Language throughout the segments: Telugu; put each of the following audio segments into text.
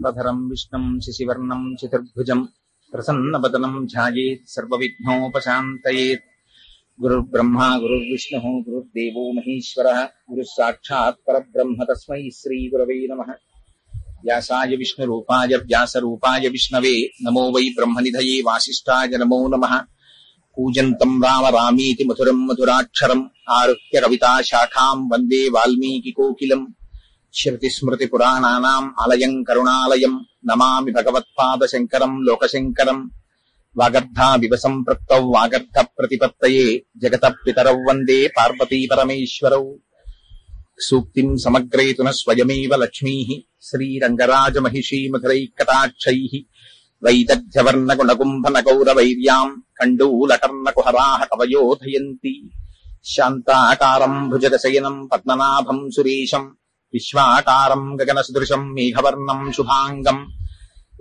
శుక్లధరం విష్ణుం శశివర్ణం చతుర్భుజం ప్రసన్నవదనం ధ్యాయేత్ సర్వవిఘ్నోపశాంతయేత్. గురుర్బ్రహ్మా గురుర్విష్ణుః గురుర్దేవో మహేశ్వరః గురుః సాక్షాత్ పరబ్రహ్మ తస్మై శ్రీ గురవే నమః. వ్యాసాయ విష్ణురూపాయ వ్యాసరూపాయ విష్ణవే నమో వై బ్రహ్మనిధయే వాసిష్ఠాయ నమో నమః. కూజంతం రామ రామేతి మధురం మధురాక్షరం ఆరుహ్య కవితా శాఖాం వందే వాల్మీకి కోకిలం. శృతిస్మృతి పురాణానాం ఆలయం కరుణాలయం నమామి భగవత్పాద శంకరం లోకశంకరం. వాగర్ధావివ సంపృక్తౌ వాగర్ధ ప్రతిపత్తయే జగత పితరౌ వందే పార్వతీ పరమేశ్వరౌ. సూక్తిం సమగ్రేతున స్వయమేవ లక్ష్మీః శ్రీరంగరాజ మహిషీ మధురైకటాక్షైః. వైదగ్ధ్యవర్ణగుణగుంభనగౌరవైర్యాం కండూలకర్ణకుహరాః కవయోధయంతి. శాంతాకారం భుజగశయనం పద్మనాభం సురేశం విశ్వాకారం గగనసదృశం మేఘవర్ణం శుభాంగం.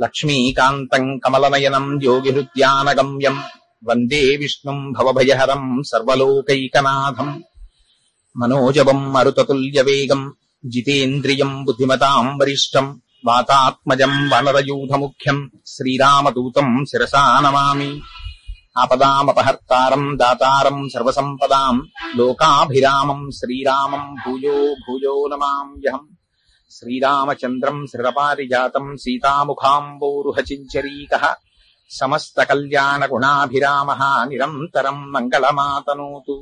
లక్ష్మీకాంతం కమలనయనం యోగిహృద్యానగమ్యం వందే విష్ణుం భవభయహరం సర్వలోకైకనాథం. మనోజవం మరుతతుల్యవేగం జితేంద్రియం బుద్ధిమతాం వరిష్టం వాతాత్మజం వనరయూధముఖ్యం శ్రీరామదూతం శిరసా నమామి. ఆపదామపహర్తారం దాతారం సర్వసంపదాం లోకాభిరామం శ్రీరామం భూయో భూయో నమామ్యహం. శ్రీరామచంద్రం శ్రీరపారిజాతం సీతాముఖాంబోరుహచించరీకః సమస్త కళ్యాణ గుణాభిరామః నిరంతరం మంగళమాతనోతు.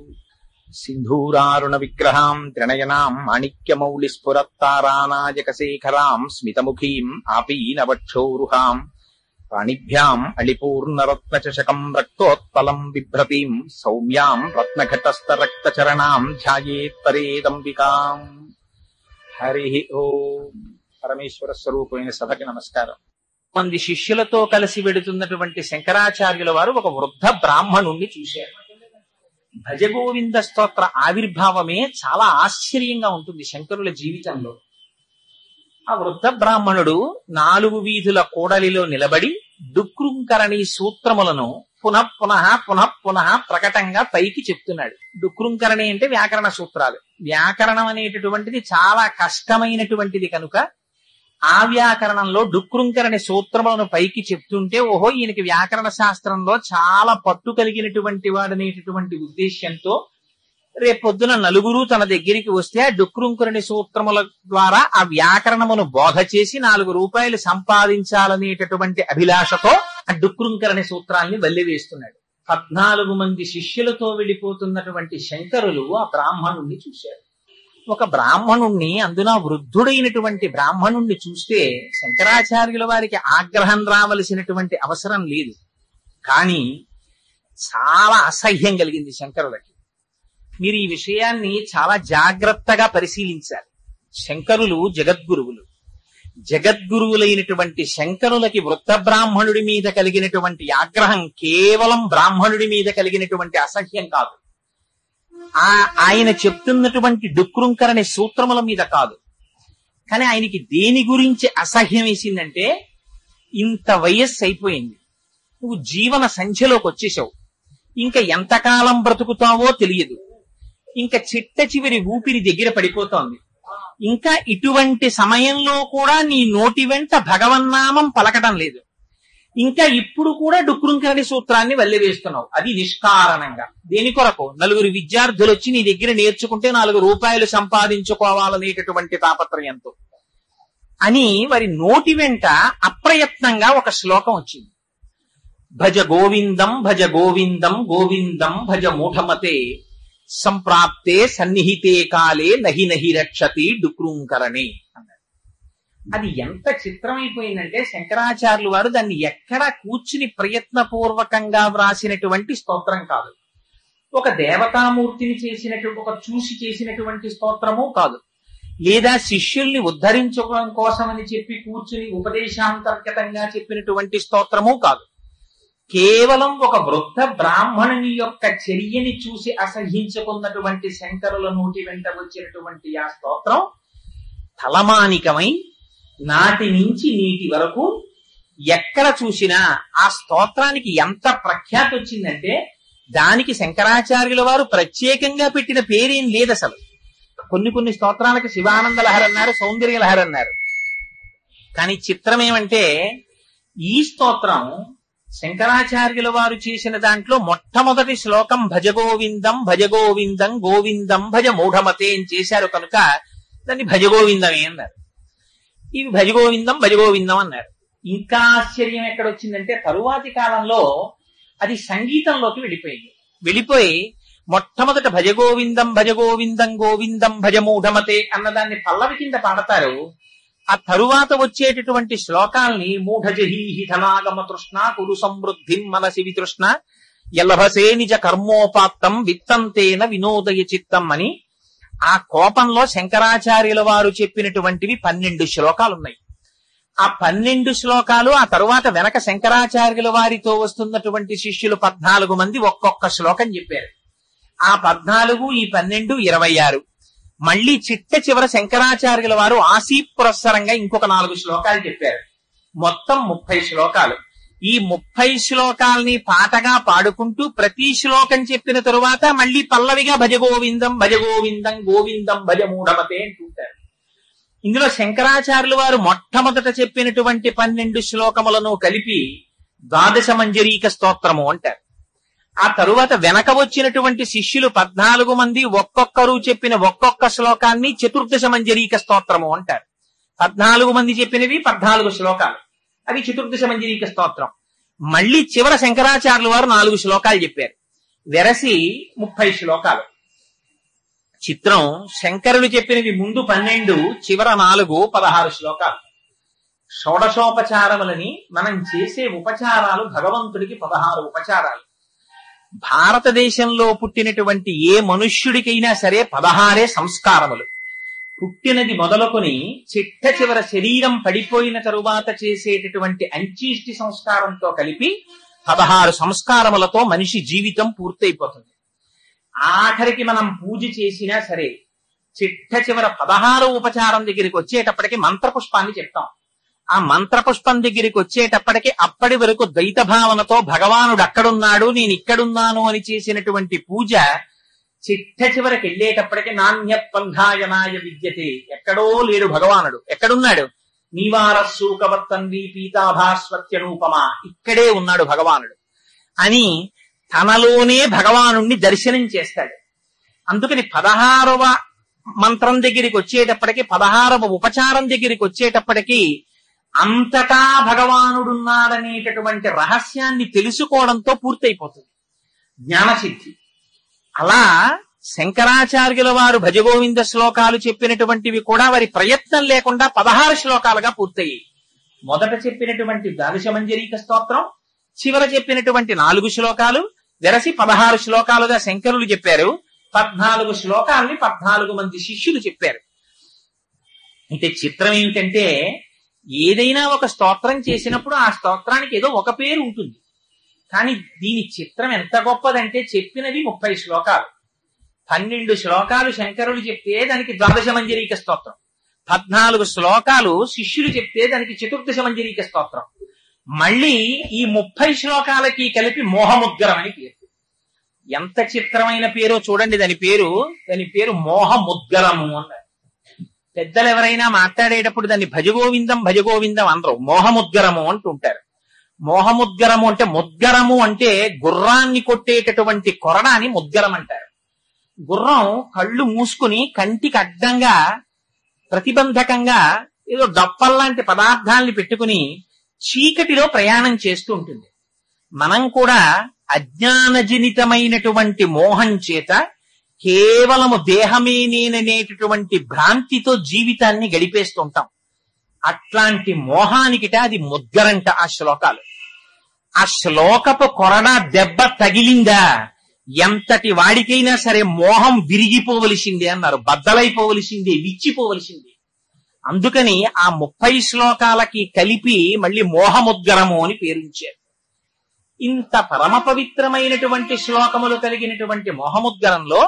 సింధూరారుణ విగ్రహాం త్రినయనాం మాణిక్యమౌళిస్ఫురత్తారానాయకశేఖరాం స్మితముఖీం ఆపీనవక్షోరుహాం పాణిభ్యాం అళిపూర్ణరత్నచషకం రక్తోత్పలం బిభ్రతీం సౌమ్యాం రత్నఘటస్థరక్తచరణాం ధ్యాయేత్పరేదంబికాం. హరి ఓం. పరమేశ్వర స్వరూపమైన సభకి నమస్కారం. మంది శిష్యులతో కలిసి వెడుతున్నటువంటి శంకరాచార్యుల వారు ఒక వృద్ధ బ్రాహ్మణుణ్ణి చూశారు. భజగోవింద స్తోత్ర ఆవిర్భావమే చాలా ఆశ్చర్యంగా ఉంటుంది శంకరుల జీవితంలో. ఆ వృద్ధ బ్రాహ్మణుడు 4 వీధుల కూడలిలో నిలబడి డుక్రుంకరణి సూత్రములను పునః పునః పునః పునః ప్రకటంగా పైకి చెప్తున్నాడు. డుక్రుంకరణి అంటే వ్యాకరణ సూత్రాలు. వ్యాకరణం అనేటటువంటిది చాలా కష్టమైనటువంటిది కనుక ఆ వ్యాకరణంలో డుక్రుంకరణి సూత్రములను పైకి చెప్తుంటే ఓహో ఈయనకి వ్యాకరణ శాస్త్రంలో చాలా పట్టు కలిగినటువంటి వాడనేటటువంటి ఉద్దేశ్యంతో రేపొద్దున నలుగురు తన దగ్గరికి వస్తే ఆ డుక్రుంకరణి సూత్రముల ద్వారా ఆ వ్యాకరణమును బోధ చేసి 4 రూపాయలు సంపాదించాలనేటటువంటి అభిలాషతో ఆ డుక్రుంకరణి సూత్రాల్ని వల్లివేస్తున్నాడు. 14 మంది శిష్యులతో వెళ్ళిపోతున్నటువంటి శంకరులు ఆ బ్రాహ్మణుణ్ణి చూశారు. ఒక బ్రాహ్మణుణ్ణి, అందున వృద్ధుడైనటువంటి బ్రాహ్మణుణ్ణి చూస్తే శంకరాచార్యుల వారికి ఆగ్రహం రావలసినటువంటి అవసరం లేదు. కానీ చాలా అసహ్యం కలిగింది శంకరులకి. మీరు ఈ విషయాన్ని చాలా జాగ్రత్తగా పరిశీలించాలి. శంకరులు జగద్గురువులు. జగద్గురువులైనటువంటి శంకరులకి వృద్ధ బ్రాహ్మణుడి మీద కలిగినటువంటి ఆగ్రహం కేవలం బ్రాహ్మణుడి మీద కలిగినటువంటి అసహ్యం కాదు, ఆయన చెప్తున్నటువంటి డుక్రుంకరణి సూత్రముల మీద కాదు. కానీ ఆయనకి దేని గురించి అసహ్యం వేసిందంటే, ఇంత వయస్సు అయిపోయింది, నువ్వు జీవన సంఖ్యలోకి వచ్చేసావు, ఇంకా ఎంతకాలం బ్రతుకుతావో తెలియదు, ఇంకా చిట్ట చివరి ఊపిరి దగ్గర పడిపోతోంది, ఇంకా ఇటువంటి సమయంలో కూడా నీ నోటి వెంట భగవన్నామం పలకడం లేదు, ఇంకా ఇప్పుడు కూడా డుక్రుంకరణి సూత్రాన్ని వల్లివేస్తున్నావు, అది నిష్కారణంగా. దేని కొరకు? 4 విద్యార్థులు వచ్చి నీ దగ్గర నేర్చుకుంటే 4 రూపాయలు సంపాదించుకోవాలనేటటువంటి తాపత్రయంతో అని వారి నోటి వెంట అప్రయత్నంగా ఒక శ్లోకం వచ్చింది. భజ గోవిందం భజ గోవిందం గోవిందం భజ మూఢమతే సంప్రాప్తే సన్నిహితే కాలే నహి నహి రక్షతి డుక్రుంకరణి అన్నాడు. అది ఎంత చిత్రమైపోయిందంటే శంకరాచార్యులు వారు దాన్ని ఎక్కడ కూర్చుని ప్రయత్నపూర్వకంగా వ్రాసినటువంటి స్తోత్రం కాదు, ఒక దేవతామూర్తిని చూసి చేసినటువంటి స్తోత్రము కాదు, లేదా శిష్యుల్ని ఉద్ధరించడం కోసమని చెప్పి కూర్చుని ఉపదేశాంతర్గతంగా చెప్పినటువంటి స్తోత్రము కాదు. కేవలం ఒక వృద్ధ బ్రాహ్మణుని యొక్క చర్యని చూసి అసహించుకున్నటువంటి శంకరుల నోటి వెంట వచ్చినటువంటి ఆ స్తోత్రం తలమానికమై నాటి నుంచి నీటి వరకు ఎక్కడ చూసినా ఆ స్తోత్రానికి ఎంత ప్రఖ్యాతి వచ్చిందంటే, దానికి శంకరాచార్యుల వారు ప్రత్యేకంగా పెట్టిన పేరేం లేదు అసలు. కొన్ని స్తోత్రాలకు శివానంద లహరి అన్నారు, సౌందర్య లహరి అన్నారు. కానీ చిత్రం ఏమంటే ఈ స్తోత్రం శంకరాచార్యుల వారు చేసిన దాంట్లో మొట్టమొదటి శ్లోకం భజగోవిందం భజగోవిందం గోవిందం భజ మూఢమతే అని చేశారు కనుక దాన్ని భజగోవిందమే అన్నారు. ఇవి భజగోవిందం భజగోవిందం అన్నారు. ఇంకా ఆశ్చర్యం ఎక్కడొచ్చిందంటే తరువాతి కాలంలో అది సంగీతంలోకి వెళ్ళిపోయి మొట్టమొదట భజగోవిందం భజగోవిందం గోవిందం భజమూఢమతే అన్నదాన్ని పల్లవి కింద పాడతారు. ఆ తరువాత వచ్చేటటువంటి శ్లోకాల్ని మూఢజహీహి ధనాగమ తృష్ణ కురు సమృద్ధిం మనసి వితృష్ణ యలభసే నిజ కర్మోపాత్తం విత్తంతేన వినోదయ చిత్తం అని ఆ కోపంలో శంకరాచార్యుల వారు చెప్పినటువంటివి 12 శ్లోకాలున్నాయి. ఆ 12 శ్లోకాలు ఆ తరువాత వెనక శంకరాచార్యుల వారితో వస్తున్నటువంటి శిష్యులు 14 మంది ఒక్కొక్క శ్లోకం చెప్పారు. ఆ 14 ఈ 12 26. మళ్ళీ చిట్ట చివర శంకరాచార్యుల వారు ఆసీ పురస్సరంగా ఇంకొక 4 శ్లోకాలు చెప్పారు. మొత్తం 30 శ్లోకాలు. ఈ 30 శ్లోకాల్ని పాటగా పాడుకుంటూ ప్రతి శ్లోకం చెప్పిన తరువాత మళ్ళీ పల్లవిగా భజగోవిందం భజగోవిందం గోవిందం భజమూఢమతే అంటుంటారు. ఇందులో శంకరాచార్యుల వారు మొట్టమొదట చెప్పినటువంటి 12 శ్లోకములను కలిపి ద్వాదశ మంజరీక స్తోత్రము అంటారు. ఆ తరువాత వెనక వచ్చినటువంటి శిష్యులు 14 మంది ఒక్కొక్కరు చెప్పిన ఒక్కొక్క శ్లోకాన్ని చతుర్దశ మంజరీక స్తోత్రము అంటారు. 14 మంది చెప్పినవి 14 శ్లోకాలు, అవి చతుర్దశ మంజరీక స్తోత్రం. మళ్ళీ చివర శంకరాచార్యుల వారు 4 శ్లోకాలు చెప్పారు. వెరసి 30 శ్లోకాలు. చిత్రం శంకరులు చెప్పినవి ముందు 12, చివర 4, 16 శ్లోకాలు. షోడశోపచారములని మనం చేసే ఉపచారాలు భగవంతుడికి 16 ఉపచారాలు. భారతదేశంలో పుట్టినటువంటి ఏ మనుష్యుడికైనా సరే 16 సంస్కారములు. పుట్టినది మొదలుకొని చిట్ట చివర శరీరం పడిపోయిన తరువాత చేసేటటువంటి అంచీష్టి సంస్కారంతో కలిపి 16 సంస్కారములతో మనిషి జీవితం పూర్తయిపోతుంది. ఆఖరికి మనం పూజ చేసినా సరే చిట్ట చివర 16 ఉపచారం దగ్గరికి వచ్చేటప్పటికి మంత్రపుష్పాన్ని చెప్తాం. ఆ మంత్రపుష్పం దగ్గరికి వచ్చేటప్పటికి అప్పటి వరకు ద్వైత భావనతో భగవానుడు అక్కడున్నాడు నేను ఇక్కడున్నాను అని చేసినటువంటి పూజ చిట్ట చివరికి వెళ్ళేటప్పటికి నాణ్య పంధాయనాయ విద్యతే, ఎక్కడో లేడు భగవానుడు, ఎక్కడున్నాడు? నీవారస్సూకవర్తన్వి పీతాభాస్వత్యనూపమా, ఇక్కడే ఉన్నాడు భగవానుడు అని తనలోనే భగవానుణ్ణి దర్శనం చేస్తాడు. అందుకని 16వ మంత్రం దగ్గరికి వచ్చేటప్పటికి 16వ ఉపచారం దగ్గరికి వచ్చేటప్పటికి అంతటా భగవానుడున్నాడనేటటువంటి రహస్యాన్ని తెలుసుకోవడంతో పూర్తయిపోతుంది జ్ఞానసిద్ధి. అలా శంకరాచార్యుల వారు భజగోవింద శ్లోకాలు చెప్పినటువంటివి కూడా వారి ప్రయత్నం లేకుండా 16 శ్లోకాలుగా పూర్తయ్యాయి. మొదట చెప్పినటువంటి ద్వాదశ మంజరీక స్తోత్రం, చివర చెప్పినటువంటి 4 శ్లోకాలు వెరసి 16 శ్లోకాలుగా శంకరులు చెప్పారు. 14 శ్లోకాలని 14 మంది శిష్యులు చెప్పారు. అయితే చిత్రం ఏమిటంటే ఏదైనా ఒక స్తోత్రం చేసినప్పుడు ఆ స్తోత్రానికి ఏదో ఒక పేరు ఉంటుంది. కానీ దీని చిత్రం ఎంత గొప్పదంటే చెప్పినవి 30 శ్లోకాలు, 12 శ్లోకాలు శంకరులు చెప్తే దానికి ద్వాదశ మంజరీక స్తోత్రం, 14 శ్లోకాలు శిష్యులు చెప్తే దానికి చతుర్దశ మంజరీక స్తోత్రం. మళ్ళీ ఈ 30 శ్లోకాలకి కలిపి మోహముద్గరం అని పేరు. ఎంత చిత్రమైన పేరో చూడండి. దాని పేరు మోహముద్గరము అన్నారు. పెద్దలు ఎవరైనా మాట్లాడేటప్పుడు దాన్ని భజగోవిందం భజగోవిందం అనరు, మోహముద్గరము అంటుంటారు. మోహముద్గరము అంటే ముద్గరము అంటే గుర్రాన్ని కొట్టేటటువంటి కొరడాని ముద్గరం అంటారు. గుర్రం కళ్ళు మూసుకుని కంటికి అడ్డంగా ప్రతిబంధకంగా ఏదో డప్పల్లాంటి పదార్థాలని పెట్టుకుని చీకటిలో ప్రయాణం చేస్తూ ఉంటుంది. మనం కూడా అజ్ఞానజనితమైనటువంటి మోహం చేత కేవలము దేహమే నేననేటటువంటి భ్రాంతితో జీవితాన్ని గడిపేస్తుంటాం. అట్లాంటి మోహానికిట అది ముద్గరంట. ఆ శ్లోకాలు, ఆ శ్లోకపు కొరడా దెబ్బ తగిలిందా ఎంతటి వాడికైనా సరే మోహం విరిగిపోవలసిందే అన్నారు, బద్దలైపోవలసిందే, విచ్చిపోవలసిందే. అందుకని ఆ 30 శ్లోకాలకి కలిపి మళ్ళీ మోహముద్గరము అని పేరుంచారు. ఇంత పరమ పవిత్రమైనటువంటి శ్లోకములు కలిగినటువంటి మోహముద్గరంలో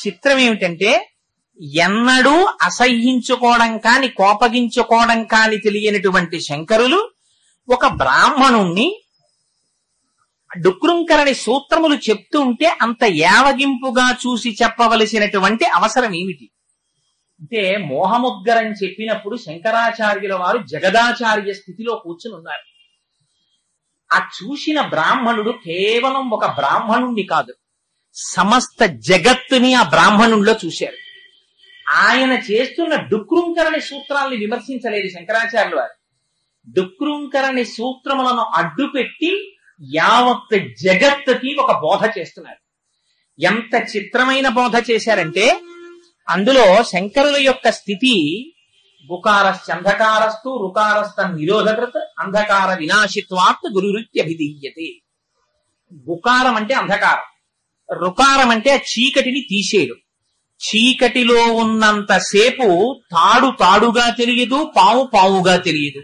చిత్రం ఏమిటంటే ఎన్నడూ అసహ్యించుకోవడం కాని కోపగించుకోవడం కాని తెలియనటువంటి శంకరులు ఒక బ్రాహ్మణుణ్ణి డుక్రుంకరణి సూత్రములు చెప్తూ ఉంటే అంత యావగింపుగా చూసి చెప్పవలసినటువంటి అవసరం ఏమిటి? అంటే మోహముద్గరం చెప్పినప్పుడు శంకరాచార్యుల వారు జగదాచార్య స్థితిలో కూర్చుని ఉన్నారు. ఆ చూసిన బ్రాహ్మణుడు కేవలం ఒక బ్రాహ్మణుణ్ణి కాదు, సమస్త జగత్తుని ఆ బ్రాహ్మణుడిలో చూశారు. ఆయన చేస్తున్న డుక్రుంకరణి సూత్రాల్ని విమర్శించలేదు శంకరాచార్యుల వారు. డుక్రుంకరణి సూత్రములను అడ్డుపెట్టి యావత్ జగత్తుకి ఒక బోధ చేస్తున్నారు. ఎంత చిత్రమైన బోధ చేశారంటే అందులో శంకరుల యొక్క స్థితి గుకారశ్చంధకారస్తు రుకారస్థ నిరోధకృత్ అంధకార వినాశిత్వాత్ గురురుత్యభిధీయతే. గుకారం అంటే అంధకారం, రుకారం అంటే ఆ చీకటిని తీసేయడం. చీకటిలో ఉన్నంతసేపు తాడు తాడుగా తెలియదు, పాము పావుగా తెలియదు.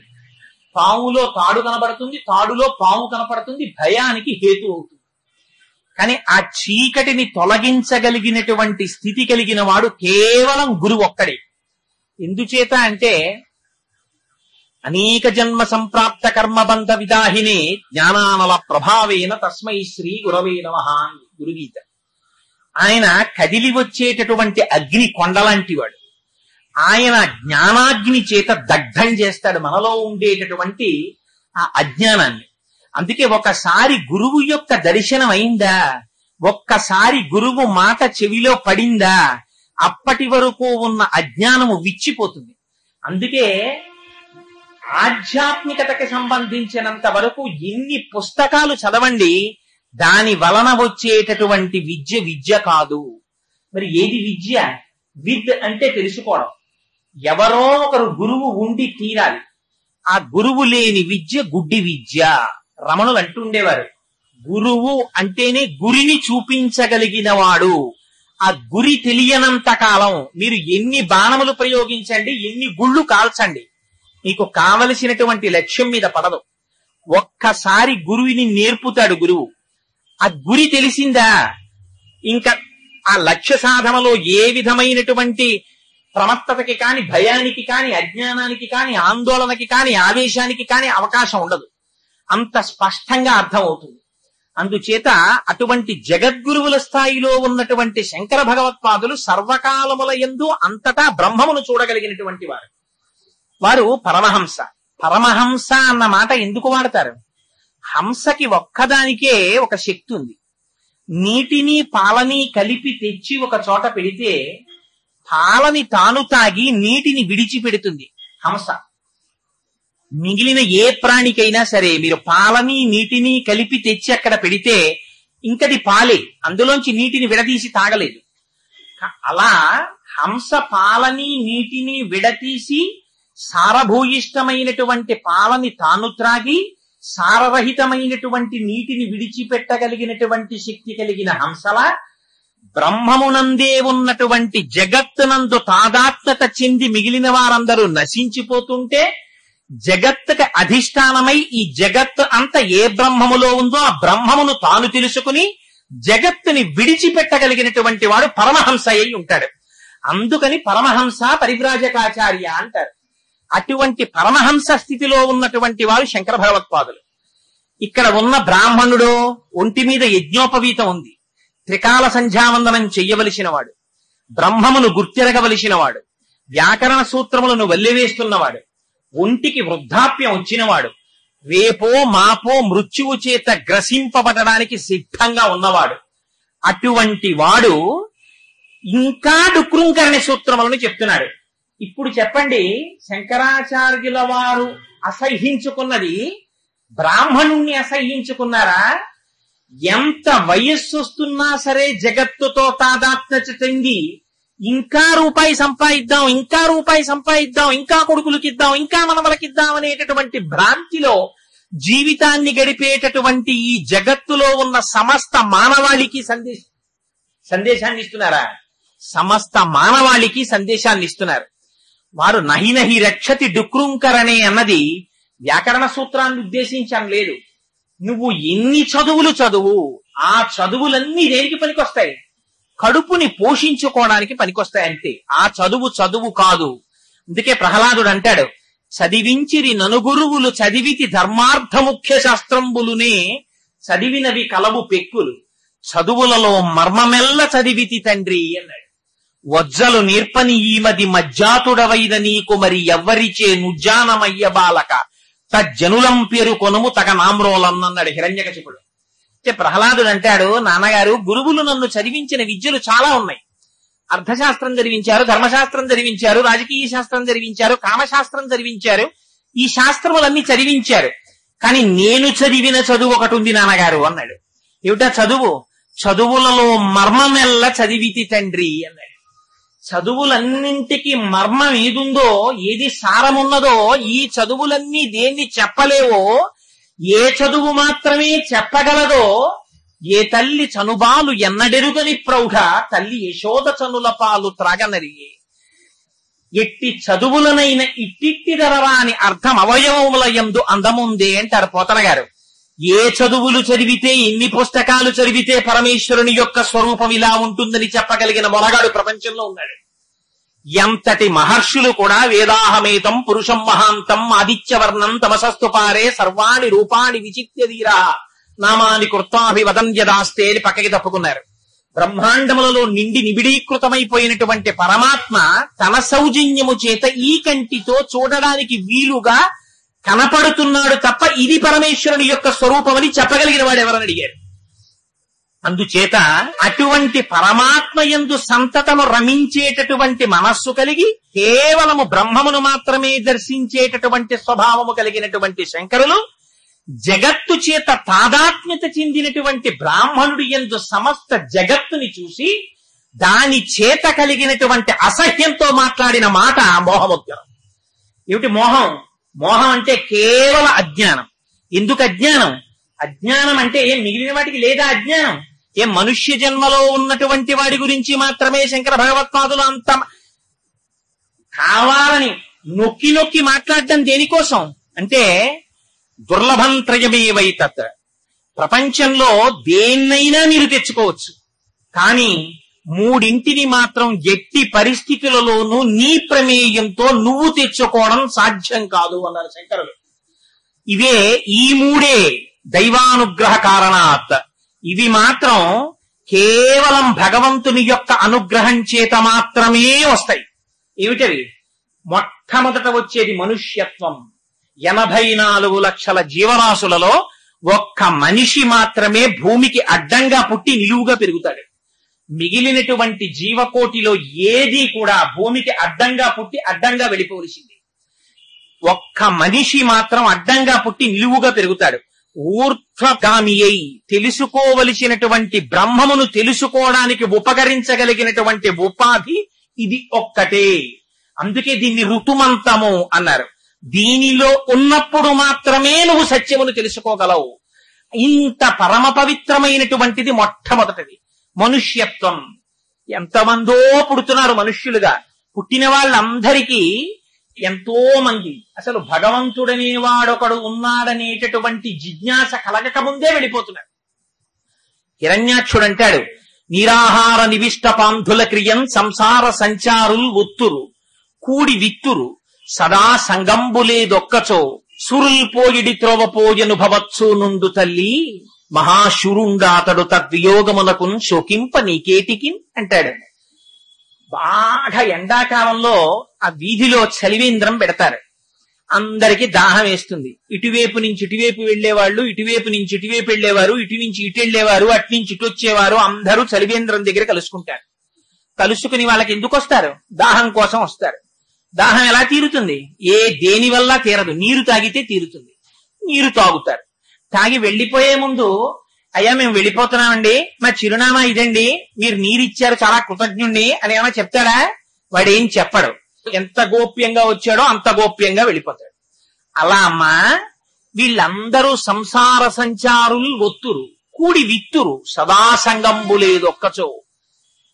పావులో తాడు కనపడుతుంది, తాడులో పాము కనపడుతుంది, భయానికి హేతు అవుతుంది. కానీ ఆ చీకటిని తొలగించగలిగినటువంటి స్థితి కలిగిన వాడు కేవలం గురువు ఒక్కడే. ఎందుచేత అంటే అనేక జన్మ సంప్రాప్త కర్మబంధ విదాహినే జ్ఞానానల ప్రభావేన తస్మై శ్రీ గురవే నమః గురుగీత. ఆయన కదిలి వచ్చేటటువంటి అగ్ని కొండలాంటి వాడు. ఆయన జ్ఞానాగ్ని చేత దగ్ధం చేస్తాడు మనలో ఉండేటటువంటి ఆ అజ్ఞానాన్ని. అందుకే ఒకసారి గురువు యొక్క దర్శనం అయిందా, ఒక్కసారి గురువు మాట చెవిలో పడిందా, అప్పటి వరకు ఉన్న అజ్ఞానము విచ్చిపోతుంది. అందుకే ఆధ్యాత్మికతకి సంబంధించినంత వరకు ఎన్ని పుస్తకాలు చదవండి, దాని వలన వచ్చేటటువంటి విద్య విద్య కాదు. మరి ఏది విద్య? విద్ అంటే తెలుసుకోవడం. ఎవరో ఒకరు గురువు ఉండి తీరాలి. ఆ గురువు లేని విద్య గుడ్డి విద్య. రమణులు అంటుండేవారు, గురువు అంటేనే గురిని చూపించగలిగిన వాడు. ఆ గురి తెలియనంత కాలం మీరు ఎన్ని బాణములు ప్రయోగించండి, ఎన్ని గుళ్ళు కాల్చండి, మీకు కావలసినటువంటి లక్ష్యం మీద పడదు. ఒక్కసారి గురువుని నేర్పుతాడు గురువు. ఆ గురి తెలిసిందా, ఇంకా ఆ లక్ష్య సాధనలో ఏ విధమైనటువంటి ప్రమత్తతకి కాని, భయానికి కాని, అజ్ఞానానికి కాని, ఆందోళనకి కాని, ఆవేశానికి కాని అవకాశం ఉండదు. అంత స్పష్టంగా అర్థమవుతుంది. అందుచేత అటువంటి జగద్గురువుల స్థాయిలో ఉన్నటువంటి శంకర భగవత్పాదులు సర్వకాలముల యందు అంతటా బ్రహ్మమును చూడగలిగినటువంటి వారు. వారు పరమహంస. పరమహంస అన్న మాట ఎందుకు వాడతారు? హంసకి ఒక్కదానికే ఒక శక్తి ఉంది. నీటిని పాలని కలిపి తెచ్చి ఒక చోట పెడితే పాలని తాను తాగి నీటిని విడిచిపెడుతుంది హంస. మిగిలిన ఏ ప్రాణికైనా సరే మీరు పాలని నీటిని కలిపి తెచ్చి అక్కడ పెడితే ఇంకది పాలే, అందులోంచి నీటిని విడదీసి తాగలేదు. అలా హంస పాలని నీటిని విడతీసి సారభూయిష్టమైనటువంటి పాలని తాను త్రాగి సారరహితమైనటువంటి నీటిని విడిచిపెట్టగలిగినటువంటి శక్తి కలిగిన హంసలా బ్రహ్మమునందే ఉన్నటువంటి జగత్తునందు తాదాత్మ్యత చెంది మిగిలిన వారందరూ నశించిపోతుంటే జగత్తుకి అధిష్టానమై ఈ జగత్తు అంత ఏ బ్రహ్మములో ఉందో ఆ బ్రహ్మమును తాను తెలుసుకుని జగత్తుని విడిచిపెట్టగలిగినటువంటి వాడు పరమహంస అయి ఉంటాడు. అందుకని పరమహంస పరివ్రాజకాచార్య అంటారు. అటువంటి పరమహంస స్థితిలో ఉన్నటువంటి వారు శంకర భగవత్పాదులు. ఇక్కడ ఉన్న బ్రాహ్మణుడు ఒంటి మీద యజ్ఞోపవీతం ఉంది, త్రికాల సంధ్యావందనం చెయ్యవలసిన వాడు, బ్రహ్మమును గుర్తెరగవలసిన వాడు, వ్యాకరణ సూత్రములను వల్లివేస్తున్నవాడు, ఒంటికి వృద్ధాప్యం వచ్చినవాడు, రేపో మాపో మృత్యువు చేత గ్రసింపబడడానికి సిద్ధంగా ఉన్నవాడు. అటువంటి వాడు ఇంకా డుక్రుంకరణి సూత్రములను చెప్తున్నాడు. ఇప్పుడు చెప్పండి, శంకరాచార్యుల వారు అసహ్యించుకున్నది బ్రాహ్మణుణ్ణి అసహ్యించుకున్నారా? ఎంత వయస్సు వస్తున్నా సరే జగత్తుతో తాదాత్మ్యత చెంది ఇంకా రూపాయి సంపాదిద్దాం, ఇంకా రూపాయి సంపాదిద్దాం, ఇంకా కొడుకులకిద్దాం, ఇంకా మనవలకిద్దాం అనేటటువంటి భ్రాంతిలో జీవితాన్ని గడిపేటటువంటి ఈ జగత్తులో ఉన్న సమస్త మానవాళికి సందేశాన్ని ఇస్తున్నారా? సమస్త మానవాళికి సందేశాన్ని ఇస్తున్నారు. వారు నహి నహి రక్షతి డుక్రుంకరణే అన్నది వ్యాకరణ సూత్రాన్ని ఉద్దేశించడం లేదు. నువ్వు ఎన్ని చదువులు చదువు, ఆ చదువులన్నీ దేనికి పనికొస్తాయి? కడుపుని పోషించుకోవడానికి పనికొస్తాయి అంతే. ఆ చదువు చదువు కాదు. అందుకే ప్రహ్లాదుడు అంటాడు, చదివించిరి ననుగురువులు చదివితి ధర్మార్థ ముఖ్య శాస్త్రంబులునే చదివినవి కలవు పెక్కులు చదువులలో మర్మమెల్ల చదివితి తండ్రి అన్నాడు. వజ్జలు నేర్పని ఈమది మజ్జాతుడవైన నీకు మరి ఎవ్వరిచే నుజ్జానమయ్య బాలక తజ్జనులం పేరు కొనుము తగ నామ్రోలన్నన్నాడు హిరణ్యకశిపుడు. అంటే ప్రహ్లాదుడు అంటాడు, నాన్నగారు గురువులు నన్ను చదివించిన విద్యలు చాలా ఉన్నాయి. అర్థశాస్త్రం చదివించారు, ధర్మశాస్త్రం చదివించారు, రాజకీయ శాస్త్రం చదివించారు, కామశాస్త్రం చదివించారు, ఈ శాస్త్రములన్నీ చదివించారు. కానీ నేను చదివిన చదువు ఒకటి ఉంది నాన్నగారు అన్నాడు. ఏమిటా చదువు? చదువులలో మర్మమెల్ల చదివితి తండ్రి అన్నాడు. చదువులన్నింటికి మర్మం ఏదుందో, ఏది సారమున్నదో, ఈ చదువులన్నీ దేన్ని చెప్పలేవో, ఏ చదువు మాత్రమే చెప్పగలదో, ఏ తల్లి చనుబాలు ఎన్నడెరుగని ప్రౌఢ తల్లి యశోద చనుల పాలు త్రాగనరియే. ఎట్టి చదువులనైన ఇట్టిట్టిదరరా అని అర్థం అవయవముల యందు అందముందే అంటారు పోతన గారు. ఏ చదువులు చదివితే, ఎన్ని పుస్తకాలు చదివితే పరమేశ్వరుని యొక్క స్వరూపం ఇలా ఉంటుందని చెప్పగలిగిన మొనగాడు ప్రపంచంలో ఉన్నాడు. ఎంతటి మహర్షులు కూడా వేదాహమేతం పురుషం మహాంతం ఆదిత్యవర్ణం తమసస్తు పారే సర్వాణి రూపాణి విచిత్యధీరా నామాని కృత్వాభివదన్యదాస్తే అని పక్కకి తప్పుకున్నారు. బ్రహ్మాండములలో నిండి నిబిడీకృతమైపోయినటువంటి పరమాత్మ తన సౌజన్యము చేత ఈ కంటితో చూడడానికి వీలుగా కనపడుతున్నాడు తప్ప ఇది పరమేశ్వరుని యొక్క స్వరూపమని చెప్పగలిగిన వాడు ఎవరని అడిగారు. అందుచేత అటువంటి పరమాత్మ యందు సంతతము రమించేటటువంటి మనస్సు కలిగి కేవలము బ్రహ్మమును మాత్రమే దర్శించేటటువంటి స్వభావము కలిగినటువంటి శంకరులు జగత్తు చేత తాదాత్మ్యత చెందినటువంటి బ్రాహ్మణుడి యందు సమస్త జగత్తుని చూసి దాని చేత కలిగినటువంటి అసహ్యంతో మాట్లాడిన మాట మోహముద్గరం. ఏమిటి మోహం? మోహం అంటే కేవల అజ్ఞానం. ఎందుకు అజ్ఞానం? అజ్ఞానం అంటే మిగిలిన వాటికి లేదా అజ్ఞానం? మనుష్య జన్మలో ఉన్నటువంటి వాడి గురించి మాత్రమే శంకర భగవత్పాదులు అంత కావాలని నొక్కి నొక్కి మాట్లాడడం దేనికోసం అంటే దుర్లభం త్రయమేవైతత్. ప్రపంచంలో దేన్నైనా మీరు తెచ్చుకోవచ్చు, కానీ మూడింటిని మాత్రం ఎట్టి పరిస్థితులలోనూ నీ ప్రమేయంతో నువ్వు తెచ్చుకోవడం సాధ్యం కాదు అన్నారు శంకరులు. ఇవే ఈ మూడే దైవానుగ్రహ కారణాత్. ఇవి మాత్రం కేవలం భగవంతుని యొక్క అనుగ్రహం చేత మాత్రమే వస్తాయి. ఏమిటవి? మొట్టమొదట వచ్చేది మనుష్యత్వం. 84 లక్షల జీవరాశులలో ఒక్క మనిషి మాత్రమే భూమికి అడ్డంగా పుట్టి నిలువుగా పెరుగుతాడు. మిగిలినటువంటి జీవకోటిలో ఏది కూడా భూమికి అడ్డంగా పుట్టి అడ్డంగా వెళ్ళిపోవలసింది. ఒక్క మనిషి మాత్రం అడ్డంగా పుట్టి నిలువుగా పెరుగుతాడు. ఊర్ధ్వగామి అయి తెలుసుకోవలసినటువంటి బ్రహ్మమును తెలుసుకోవడానికి ఉపకరించగలిగినటువంటి ఉపాధి ఇది ఒక్కటే. అందుకే దీన్ని ఋతుమంతము అన్నారు. దీనిలో ఉన్నప్పుడు మాత్రమే నువ్వు సత్యమును తెలుసుకోగలవు. ఇంత పరమ పవిత్రమైనటువంటిది మొట్టమొదటిది మనుష్యత్వం. ఎంతమందో పుడుతున్నారు మనుష్యులుగా. పుట్టిన వాళ్ళందరికీ ఎంతో మంది అసలు భగవంతుడనే వాడొకడు ఉన్నాడనేటటువంటి జిజ్ఞాస కలగక ముందే వెళ్ళిపోతున్నారు. హిరణ్యాక్షుడు అంటాడు, నిరాహార నివిష్ట పాంధుల క్రియం సంసార సంచారుల్ ఒత్తురు కూడి విత్తురు సదా సంగంబులేదొక్కచో సురుల్ పోయిడి త్రోవ పోయను భవత్సు నుండు తల్లి మహాశురుండాతడు తద్వియోగమునకు శోకింప నీకేటికిన్ అంటాడు. బాగా ఎండాకాలంలో ఆ వీధిలో చలివేంద్రం పెడతారు. అందరికీ దాహం వేస్తుంది. ఇటువైపు నుంచి ఇటువైపు వెళ్లేవాళ్ళు, ఇటువైపు నుంచి ఇటువైపు వెళ్లేవారు, ఇటు నుంచి ఇటు వెళ్లేవారు, అటు నుంచి ఇటు వచ్చేవారు, అందరూ చలివేంద్రం దగ్గర కలుసుకుంటారు. కలుసుకుని వాళ్ళకి ఎందుకు వస్తారు? దాహం కోసం వస్తారు. దాహం ఎలా తీరుతుంది? దేని వల్ల తీరదు. నీరు తాగితే తీరుతుంది. నీరు తాగుతారు. తాగి వెళ్లిపోయే ముందు, అయ్యా మేము వెళ్ళిపోతున్నామండి, మా చిరునామా ఇదండి, మీరు నీరిచ్చారు, చాలా కృతజ్ఞుణ్ణి అని ఏమైనా చెప్తాడా? వాడేం చెప్పడు. ఎంత గోప్యంగా వచ్చాడో అంత గోప్యంగా వెళ్ళిపోతాడు. అలా అమ్మా వీళ్ళందరూ సంసార సంచారులు ఒత్తురు కూడి విత్తురు సదా సంగంబు లేదు ఒక్కచో.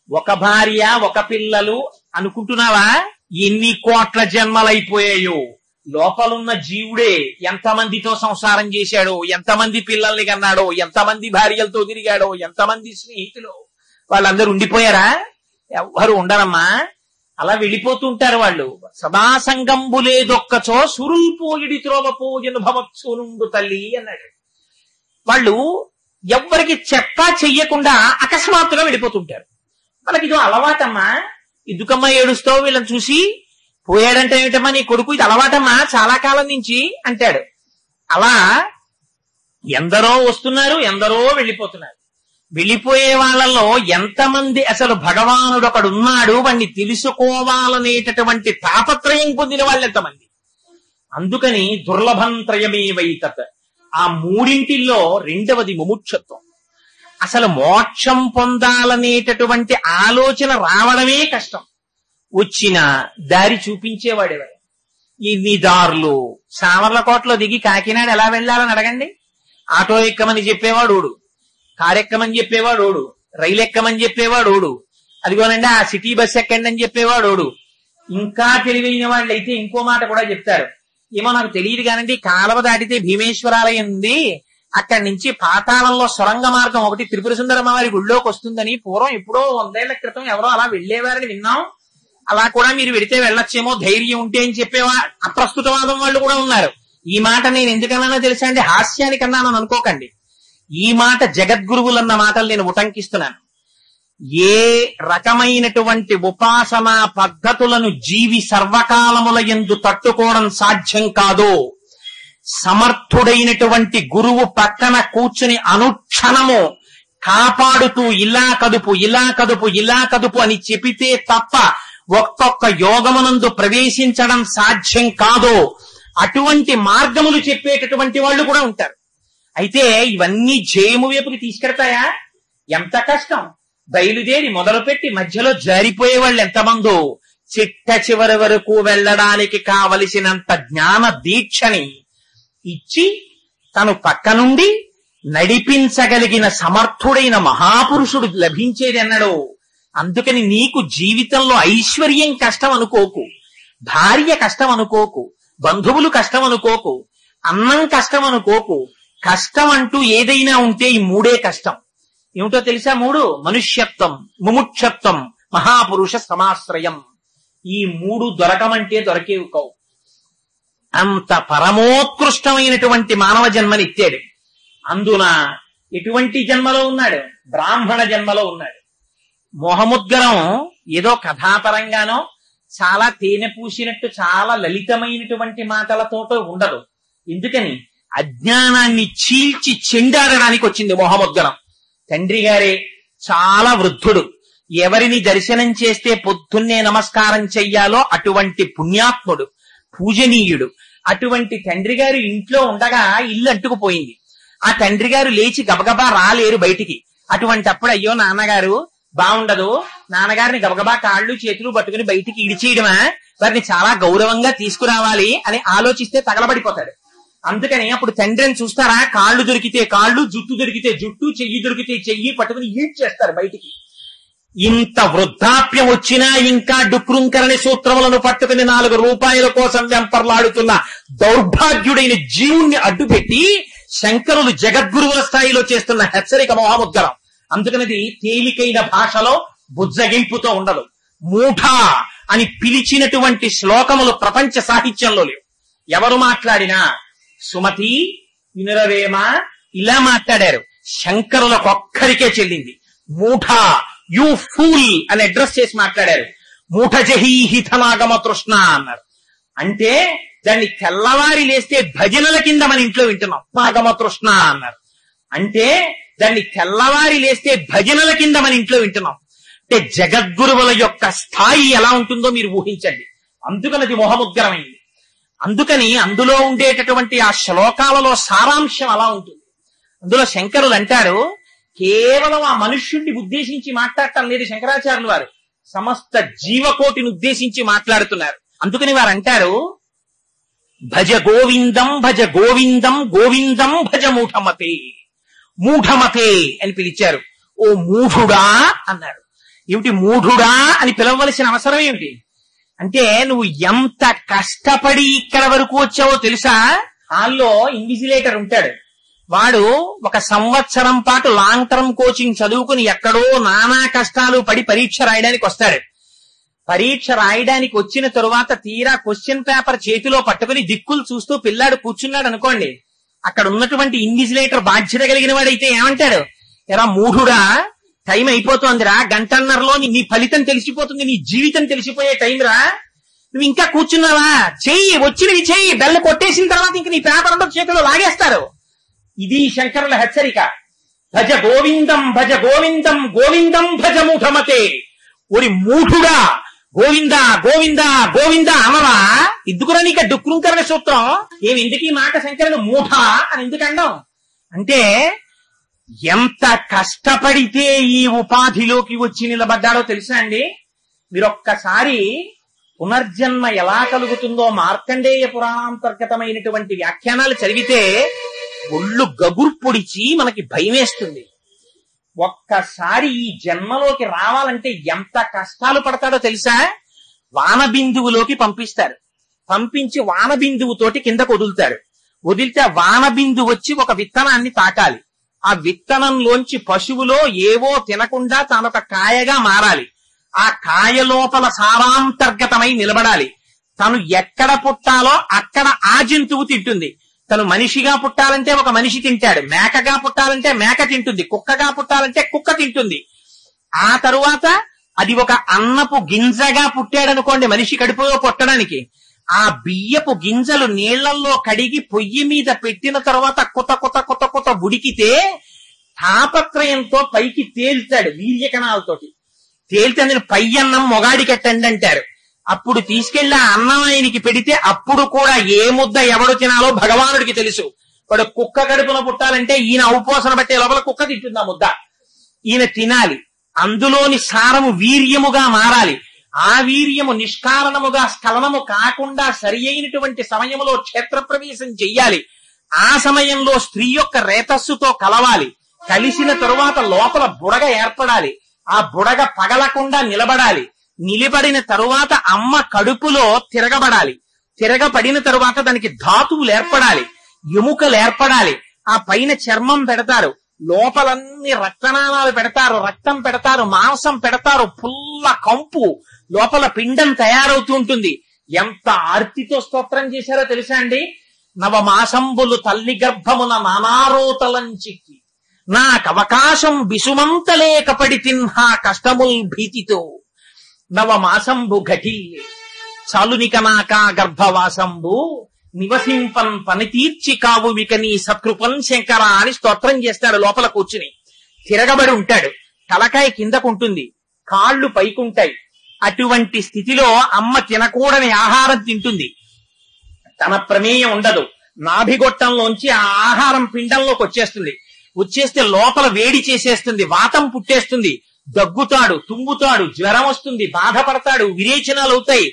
ఒక భార్య ఒక పిల్లలు అనుకుంటున్నావా? ఎన్ని కోట్ల జన్మలైపోయాయో. లోపలున్న జీవుడే ఎంతమందితో సంసారం చేశాడో, ఎంతమంది పిల్లల్ని కన్నాడో, ఎంతమంది భార్యలతో తిరిగాడో, ఎంతమంది స్నేహితులు. వాళ్ళందరూ ఉండిపోయారా? ఎవ్వరు ఉండరమ్మా. అలా వెళ్ళిపోతుంటారు వాళ్ళు. సదా సంగంబు లేదొక్కచో సురుల్ పోయిడి త్రోవ పోయను భవత్సు నుండు తల్లి అన్నాడు. వాళ్ళు ఎవ్వరికి చెప్పా చెయ్యకుండా అకస్మాత్తుగా వెళ్ళిపోతుంటారు. మనకి ఇదో అలవాటమ్మా. ఎందుకమ్మా ఏడుస్తావు వీళ్ళని చూసి? పోయాడంటే ఏమిటమ్మా నీ కొడుకు, ఇది అలవాటమ్మా చాలా కాలం నుంచి అంటాడు. అలా ఎందరో వస్తున్నారు, ఎందరో వెళ్ళిపోతున్నారు. వెళ్ళిపోయే వాళ్ళలో ఎంతమంది అసలు భగవానుడు ఒకడున్నాడు వాణ్ణి తెలుసుకోవాలనేటటువంటి తాపత్రయం పొందిన వాళ్ళు ఎంతమంది? అందుకని దుర్లభం త్రయమే వైతత్. ఆ మూడింటిల్లో రెండవది ముముక్షత్వం. అసలు మోక్షం పొందాలనేటటువంటి ఆలోచన రావడమే కష్టం. వచ్చిన దారి చూపించేవాడెవరు? ఇన్ని దారులు. సామర్లకోటలో దిగి కాకినాడ ఎలా వెళ్ళాలని అడగండి. ఆటో ఎక్కమని చెప్పేవాడు ఓడు, కారు ఎక్కమని చెప్పేవాడు ఓడు, రైలు ఎక్కమని చెప్పేవాడు ఓడు, అదిగోనండి ఆ సిటీ బస్ ఎక్కండి అని చెప్పేవాడు ఓడు. ఇంకా తెలివైన వాళ్ళు అయితే ఇంకో మాట కూడా చెప్తారు. ఏమో నాకు తెలియదు కానండి, కాలువ దాటితే భీమేశ్వరాలయం ఉంది, అక్కడి నుంచి పాతాళంలో సొరంగ మార్గం ఒకటి త్రిపుర సుందరమ్మవారి గుళ్ళోకి వస్తుందని పూర్వం ఎప్పుడో 100 ఏళ్ల క్రితం ఎవరో అలా వెళ్లేవారని విన్నాం. అలా కూడా మీరు వెడితే వెళ్ళొచ్చేమో ధైర్యం ఉంటే అని చెప్పేవా అప్రస్తుతవాదం వాళ్ళు కూడా ఉన్నారు. ఈ మాట నేను ఎందుకన్నానో తెలుసా అండి? హాస్యానికి అన్నానని అనుకోకండి. ఈ మాట జగద్గురువులన్న మాటలు నేను ఉటంకిస్తున్నాను. ఏ రకమైనటువంటి ఉపాసనా పద్ధతులను జీవి సర్వకాలముల యందు తట్టుకోవడం సాధ్యం కాదో, సమర్థుడైనటువంటి గురువు పక్కన కూర్చుని అనుక్షణము కాపాడుతూ ఇలా కదుపు ఇలా కదుపు ఇలా కదుపు అని చెబితే తప్ప ఒక్కొక్క యోగమునందు ప్రవేశించడం సాధ్యం కాదో అటువంటి మార్గములు చెప్పేటటువంటి వాళ్ళు కూడా ఉంటారు. అయితే ఇవన్నీ జయము వైపుకి తీసుకెడతాయా? ఎంత కష్టం. బయలుదేరి మొదలుపెట్టి మధ్యలో జారిపోయే వాళ్ళు ఎంతమందో, చిట్ట చివరి వరకు వెళ్ళడానికి కావలసినంత జ్ఞాన దీక్షని ఇచ్చి తను పక్క నుండి నడిపించగలిగిన సమర్థుడైన మహాపురుషుడు లభించేది అన్నాడు. అందుకని నీకు జీవితంలో ఐశ్వర్యం కష్టం అనుకోకు, భార్య కష్టం అనుకోకు, బంధువులు కష్టం అనుకోకు, అన్నం కష్టం అనుకోకు. కష్టం అంటూ ఏదైనా ఉంటే ఈ మూడే కష్టం. ఏమిటో తెలుసా? మూడు: మనుష్యత్వం, ముముక్షత్వం, మహాపురుష సమాశ్రయం. ఈ మూడు దొరకమంటే దొరకేవి కావు. అంత పరమోత్కృష్టమైనటువంటి మానవ జన్మనిచ్చాడు. అందున ఎటువంటి జన్మలో ఉన్నాడు? బ్రాహ్మణ జన్మలో ఉన్నాడు. మొహముద్గరం ఏదో కథాపరంగానో చాలా తేనె పూసినట్టు చాలా లలితమైనటువంటి మాటలతోటో ఉండదు. ఎందుకని? అజ్ఞానాన్ని చీల్చి చెండాడడానికి వచ్చింది మొహముద్గరం. తండ్రి గారే చాలా వృద్ధుడు, ఎవరిని దర్శనం చేస్తే పొద్దున్నే నమస్కారం చెయ్యాలో అటువంటి పుణ్యాత్ముడు, పూజనీయుడు. అటువంటి తండ్రి గారు ఇంట్లో ఉండగా ఇల్లు అంటుకుపోయింది. ఆ తండ్రి గారు లేచి గబగబా రాలేరు బయటికి. అటువంటప్పుడు అయ్యో నాన్నగారు బాగుండదు, నాన్నగారిని గబగబా కాళ్ళు చేతులు పట్టుకుని బయటికి ఇడిచేయడమా, వారిని చాలా గౌరవంగా తీసుకురావాలి అని ఆలోచిస్తే తగలబడిపోతాడు. అందుకని అప్పుడు తండ్రిని చూస్తారా, కాళ్ళు దొరికితే కాళ్ళు, జుట్టు దొరికితే జుట్టు, చెయ్యి దొరికితే చెయ్యి పట్టుకుని ఈడ్చేస్తారు బయటికి. ఇంత వృద్ధాప్యం వచ్చినా ఇంకా డుక్రుంకరణి సూత్రములను పట్టుకుని 4 రూపాయల కోసం వెంపర్లాడుతున్న దౌర్భాగ్యుడైన జీవుణ్ణి అడ్డుపెట్టి శంకరులు జగద్గురువుల స్థాయిలో చేస్తున్న హెచ్చరిక మహాముద్గరం. అందుకనిది తేలికైన భాషలో బుజ్జగింపుతో ఉండదు. మూఢ అని పిలిచినటువంటి శ్లోకములు ప్రపంచ సాహిత్యంలో లేవు. ఎవరు మాట్లాడినా సుమతి, వినురవేమ ఇలా మాట్లాడారు. శంకరులకొక్కరికే చెల్లింది. మూఢ, యూ ఫూల్ అని అడ్రస్ చేసి మాట్లాడారు. మూఢ జహీహితనాగమ తృష్ణ అన్నారు. అంటే దాన్ని తెల్లవారి లేస్తే భజనల కింద మన ఇంట్లో వింటున్నాం. నాగమ తృష్ణ అన్నారు. అంటే దాన్ని తెల్లవారి లేస్తే భజనల కింద మన ఇంట్లో వింటున్నాం. అంటే జగద్గురువుల యొక్క స్థాయి ఎలా ఉంటుందో మీరు ఊహించండి. అందుకనది మొహముద్గరమైంది. అందుకని అందులో ఉండేటటువంటి ఆ శ్లోకాలలో సారాంశం అలా ఉంటుంది. అందులో శంకరులు అంటారు, కేవలం ఆ మనుష్యుడిని ఉద్దేశించి మాట్లాడటం లేదు శంకరాచార్యులు వారు, సమస్త జీవకోటిని ఉద్దేశించి మాట్లాడుతున్నారు. అందుకని వారు అంటారు, భజ గోవిందం భజ గోవిందం గోవిందం భజ మూఢమతే. మూఢమతే అని పిలిచారు. ఓ మూఢుడా అన్నారు. ఏమిటి మూఢుడా అని పిలవలసిన అవసరం ఏమిటి? అంటే నువ్వు ఎంత కష్టపడి ఇక్కడ వరకు వచ్చావో తెలుసా? హాల్లో ఇన్విజిలేటర్ ఉంటాడు. వాడు 1 సంవత్సరం పాటు లాంగ్ టర్మ్ కోచింగ్ చదువుకుని ఎక్కడో నానా కష్టాలు పడి పరీక్ష రాయడానికి వస్తాడు. పరీక్ష రాయడానికి వచ్చిన తరువాత తీరా క్వశ్చన్ పేపర్ చేతిలో పట్టుకుని దిక్కులు చూస్తూ పిల్లాడు కూర్చున్నాడు అనుకోండి. అక్కడ ఉన్నటువంటి ఇన్విజిలేటర్ బాధ్యత కలిగిన వాడైతే ఏమంటాడు? ఎరా మూఢుడా, టైం అయిపోతోందిరా, గంటన్నరలో నీ ఫలితం తెలిసిపోతుంది, నీ జీవితం తెలిసిపోయే టైం రా, నువ్వు ఇంకా కూర్చున్నావా, చెయ్యి, వచ్చినవి చెయ్యి, బెల్ల కొట్టేసిన తర్వాత ఇంక నీ పేపర్ ఉండదు, చేతిలో లాగేస్తారు. ఇది శంకరుల హెచ్చరిక. భజ గోవిందం భజ గోవిందం గోవిందం భజ మూఢమతే. ఒరి మూఢుడా, గోవింద గోవింద గోవింద అనవా? ఇద్దుకురా నీకు డుక్రుంకరణ సూత్రం. ఎందుకు ఈ మాట శంకరుడు మూఢ అని ఎందుకు అండం అంటే, ఎంత కష్టపడితే ఈ ఉపాధిలోకి వచ్చి నిలబడ్డాడో తెలుసా అండి? మీరొక్కసారి పునర్జన్మ ఎలా కలుగుతుందో మార్కండేయ పురాణాంతర్గతమైనటువంటి వ్యాఖ్యానాలు చదివితే ఒళ్ళు గగురు పొడిచి మనకి భయం వేస్తుంది. ఒక్కసారి ఈ జన్మలోకి రావాలంటే ఎంత కష్టాలు పడతాడో తెలుసా? వానబిందువులోకి పంపిస్తారు, పంపించి వానబిందువుతోటి కిందకు వదులుతారు. వదిలితే వానబిందు వచ్చి ఒక విత్తనాన్ని తాకాలి. ఆ విత్తనంలోంచి పశువులో ఏవో తినకుండా తానొక కాయగా మారాలి. ఆ కాయ లోపల సారాంతర్గతమై నిలబడాలి. తను ఎక్కడ పుట్టాలో అక్కడ ఆ జంతువు తింటుంది. తను మనిషిగా పుట్టాలంటే ఒక మనిషి తింటాడు, మేకగా పుట్టాలంటే మేక తింటుంది, కుక్కగా పుట్టాలంటే కుక్క తింటుంది. ఆ తరువాత అది ఒక అన్నపు గింజగా పుట్టాడనుకోండి మనిషి కడుపులో పుట్టడానికి, ఆ బియ్యపు గింజలు నీళ్లలో కడిగి పొయ్యి మీద పెట్టిన తర్వాత కొత్త కొత్త కొత్త కొత్త ఉడికితే తాపత్రయంతో పైకి తేల్తాడు వీర్యకణాలతోటి. తేలితే నేను పై అన్నం మొగాడి కట్టండి అంటారు. అప్పుడు తీసుకెళ్లి ఆ అన్నం ఆయనకి పెడితే అప్పుడు కూడా ఏ ముద్ద ఎవడు తినాలో భగవానుడికి తెలుసు. వాడు కుక్క కడుపున పుట్టాలంటే ఈయన ఔపోసన బట్టే లోపల కుక్క తింటుంది ఆ ముద్ద, ఈయన తినాలి. అందులోని సారము వీర్యముగా మారాలి. ఆ వీర్యము నిష్కారణముగా స్ఖలనము కాకుండా సరి అయినటువంటి సమయంలో క్షేత్రప్రవేశం చెయ్యాలి. ఆ సమయంలో స్త్రీ యొక్క రేతస్సుతో కలవాలి. కలిసిన తరువాత లోపల బుడగ ఏర్పడాలి. ఆ బుడగ పగలకుండా నిలబడాలి. నిలబడిన తరువాత అమ్మ కడుపులో తిరగబడాలి. తిరగబడిన తరువాత దానికి ధాతువులు ఏర్పడాలి, ఎముకలు ఏర్పడాలి. ఆ పైన చర్మం పెడతారు, లోపలన్నీ రక్తనాళాలు పెడతారు, రక్తం పెడతారు, మాంసం పెడతారు, పుల్ల కంపు, లోపల పిండం తయారవుతూ ఉంటుంది. ఎంత ఆర్తితో స్తోత్రం చేశారో తెలుసా అండి? నవమాసంబులు తల్లి గర్భమున నానారోతలంచిక్కి నాకవకాశం బిసుమంతలేకపడి తిన్హా కష్టముల్ భీతితో నవమాసంబు ఘటిల్లి చాలునికనాకా గర్భవాసంబు నివసింపన్ పని తీర్చి కావు విక నీ సత్కృపన్ శంకర అని స్తోత్రం చేస్తాడు. లోపల కూర్చుని తిరగబడి ఉంటాడు, తలకాయ కిందకుంటుంది, కాళ్ళు పైకుంటాయి. అటువంటి స్థితిలో అమ్మ తినకూడని ఆహారం తింటుంది, తన ప్రమేయం ఉండదు. నాభిగొట్టంలోంచి ఆ ఆహారం పిండంలోకి వచ్చేస్తుంది. వచ్చేస్తే లోపల వేడి చేసేస్తుంది, వాతం పుట్టేస్తుంది, దగ్గుతాడు, తుమ్ముతాడు, జ్వరం వస్తుంది, బాధపడతాడు, విరేచనాలు అవుతాయి.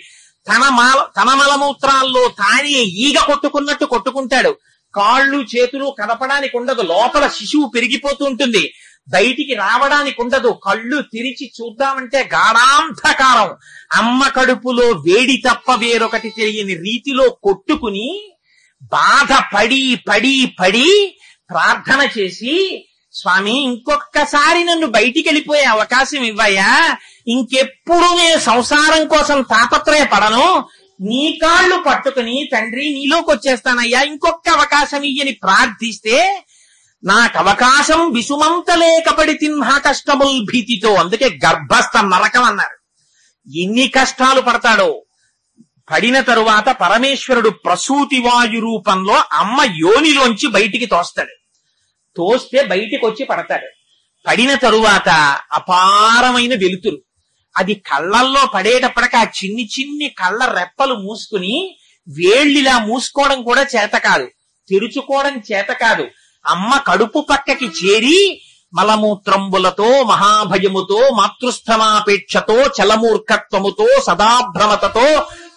తన మలమూత్రాల్లో తానే ఈగ కొట్టుకున్నట్టు కొట్టుకుంటాడు. కాళ్ళు చేతులు కదపడానికి ఉండదు, లోపల శిశువు పెరిగిపోతూ ఉంటుంది, బయటికి రావడానికి ఉండదు. కళ్ళు తెరిచి చూద్దామంటే గాఢాంధకారం. అమ్మ కడుపులో వేడి తప్ప వేరొకటి తెలియని రీతిలో కొట్టుకుని బాధ పడి పడి పడి ప్రార్థన చేసి, స్వామి ఇంకొక్కసారి నన్ను బయటికి వెళ్ళిపోయే అవకాశం ఇవ్వయ్యా, ఇంకెప్పుడు నేను సంసారం కోసం తాపత్రయపడను, నీ కాళ్ళు పట్టుకుని తండ్రి నీలోకి వచ్చేస్తానయ్యా, ఇంకొక అవకాశం ఇయ్యని ప్రార్థిస్తే నాకు అవకాశం విసుమంతలేకపడి తిన్హా కష్టముల్ భీతితో. అందుకే గర్భస్థ నరకం అన్నారు. ఎన్ని కష్టాలు పడతాడో. పడిన తరువాత పరమేశ్వరుడు ప్రసూతి వాయు రూపంలో అమ్మ యోనిలోంచి బయటికి తోస్తాడు. తోస్తే బయటికి వచ్చి పడతాడు. పడిన తరువాత అపారమైన వెలుతురు, అది కళ్ళల్లో పడేటప్పటికి ఆ చిన్ని చిన్ని కళ్ళ రెప్పలు మూసుకుని వేళ్ళిలా మూసుకోవడం కూడా చేత కాదు, తెరుచుకోవడం చేత కాదు. అమ్మ కడుపు పక్కకి చేరి మలమూత్రంబులతో మహాభయముతో మాతృస్థమాపేక్షతో చలమూర్ఖత్వముతో సదాభ్రమతతో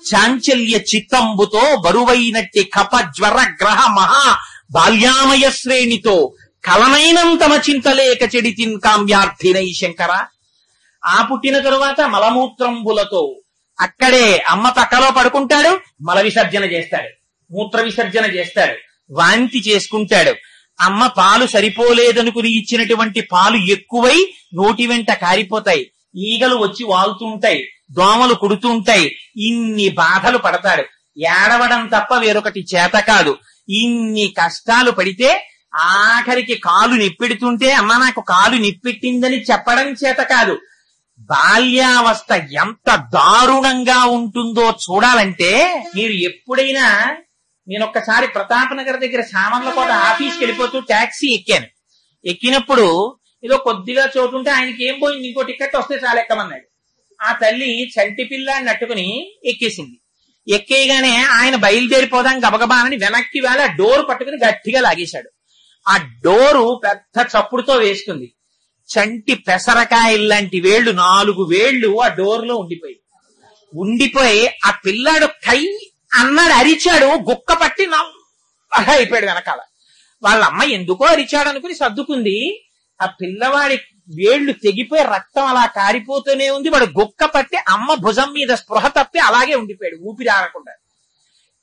చాంచల్య చిత్తంబుతో బరువైనట్టి కప జ్వర గ్రహ మహా బాల్యామయ శ్రేణితో కలనైనంతమ చింతలేక చెడితిన్ కామ్యార్థినై శంకర. ఆ పుట్టిన తరువాత మలమూత్రంబులతో అక్కడే అమ్మ పక్కలో పడుకుంటాడు, మల విసర్జన చేస్తాడు, మూత్ర విసర్జన చేస్తాడు, వాంతి చేసుకుంటాడు. అమ్మ పాలు సరిపోలేదనుకుని ఇచ్చినటువంటి పాలు ఎక్కువై నోటి వెంట కారిపోతాయి, ఈగలు వచ్చి వాలుతుంటాయి, దోమలు కుడుతూ ఉంటాయి. ఇన్ని బాధలు పడతాడు. ఏడవడం తప్ప వేరొకటి చేత కాదు. ఇన్ని కష్టాలు పడితే ఆఖరికి కాలు నిప్పెడుతుంటే అమ్మ నాకు కాలు నిప్పెట్టిందని చెప్పడం చేత కాదు, బాల్యావస్థ ఎంత దారుణంగా ఉంటుందో చూడాలంటే మీరు ఎప్పుడైనా, నేను ఒక్కసారి ప్రతాపనగర్ దగ్గర సామర్లకోట ఆఫీస్కి వెళ్ళిపోతూ ట్యాక్సీ ఎక్కాను. ఎక్కినప్పుడు ఏదో కొద్దిగా చోటు ఉంటే ఆయనకి ఏం పోయింది, ఇంకో టికెట్ వస్తే చాలా ఎక్కమన్నాడు. ఆ తల్లి చంటి పిల్లాన్ని నట్టుకుని ఎక్కేసింది. ఎక్కేయగానే ఆయన బయలుదేరిపోదాం గబగబానని వెనక్కి వెళ్ళి ఆ డోర్ పట్టుకుని గట్టిగా లాగేశాడు. ఆ డోరు పెద్ద చప్పుడుతో వేసుకుంది. చంటి పెసరకాయల్లాంటి వేళ్లు 4 వేళ్లు ఆ డోర్లో ఉండిపోయి ఆ పిల్లాడు కై అన్నాడు, అరిచాడు, గుక్క పట్టి నల్లగా అయిపోయాడు వెనకాల. వాళ్ళ అమ్మ ఎందుకో అరిచాడు అనుకుని సర్దుకుంది. ఆ పిల్లవాడి వేళ్లు తెగిపోయి రక్తం అలా కారిపోతూనే ఉంది. వాడు గుక్క పట్టి అమ్మ భుజం మీద స్పృహ తప్పి అలాగే ఉండిపోయాడు, ఊపిరి ఆడకుండా.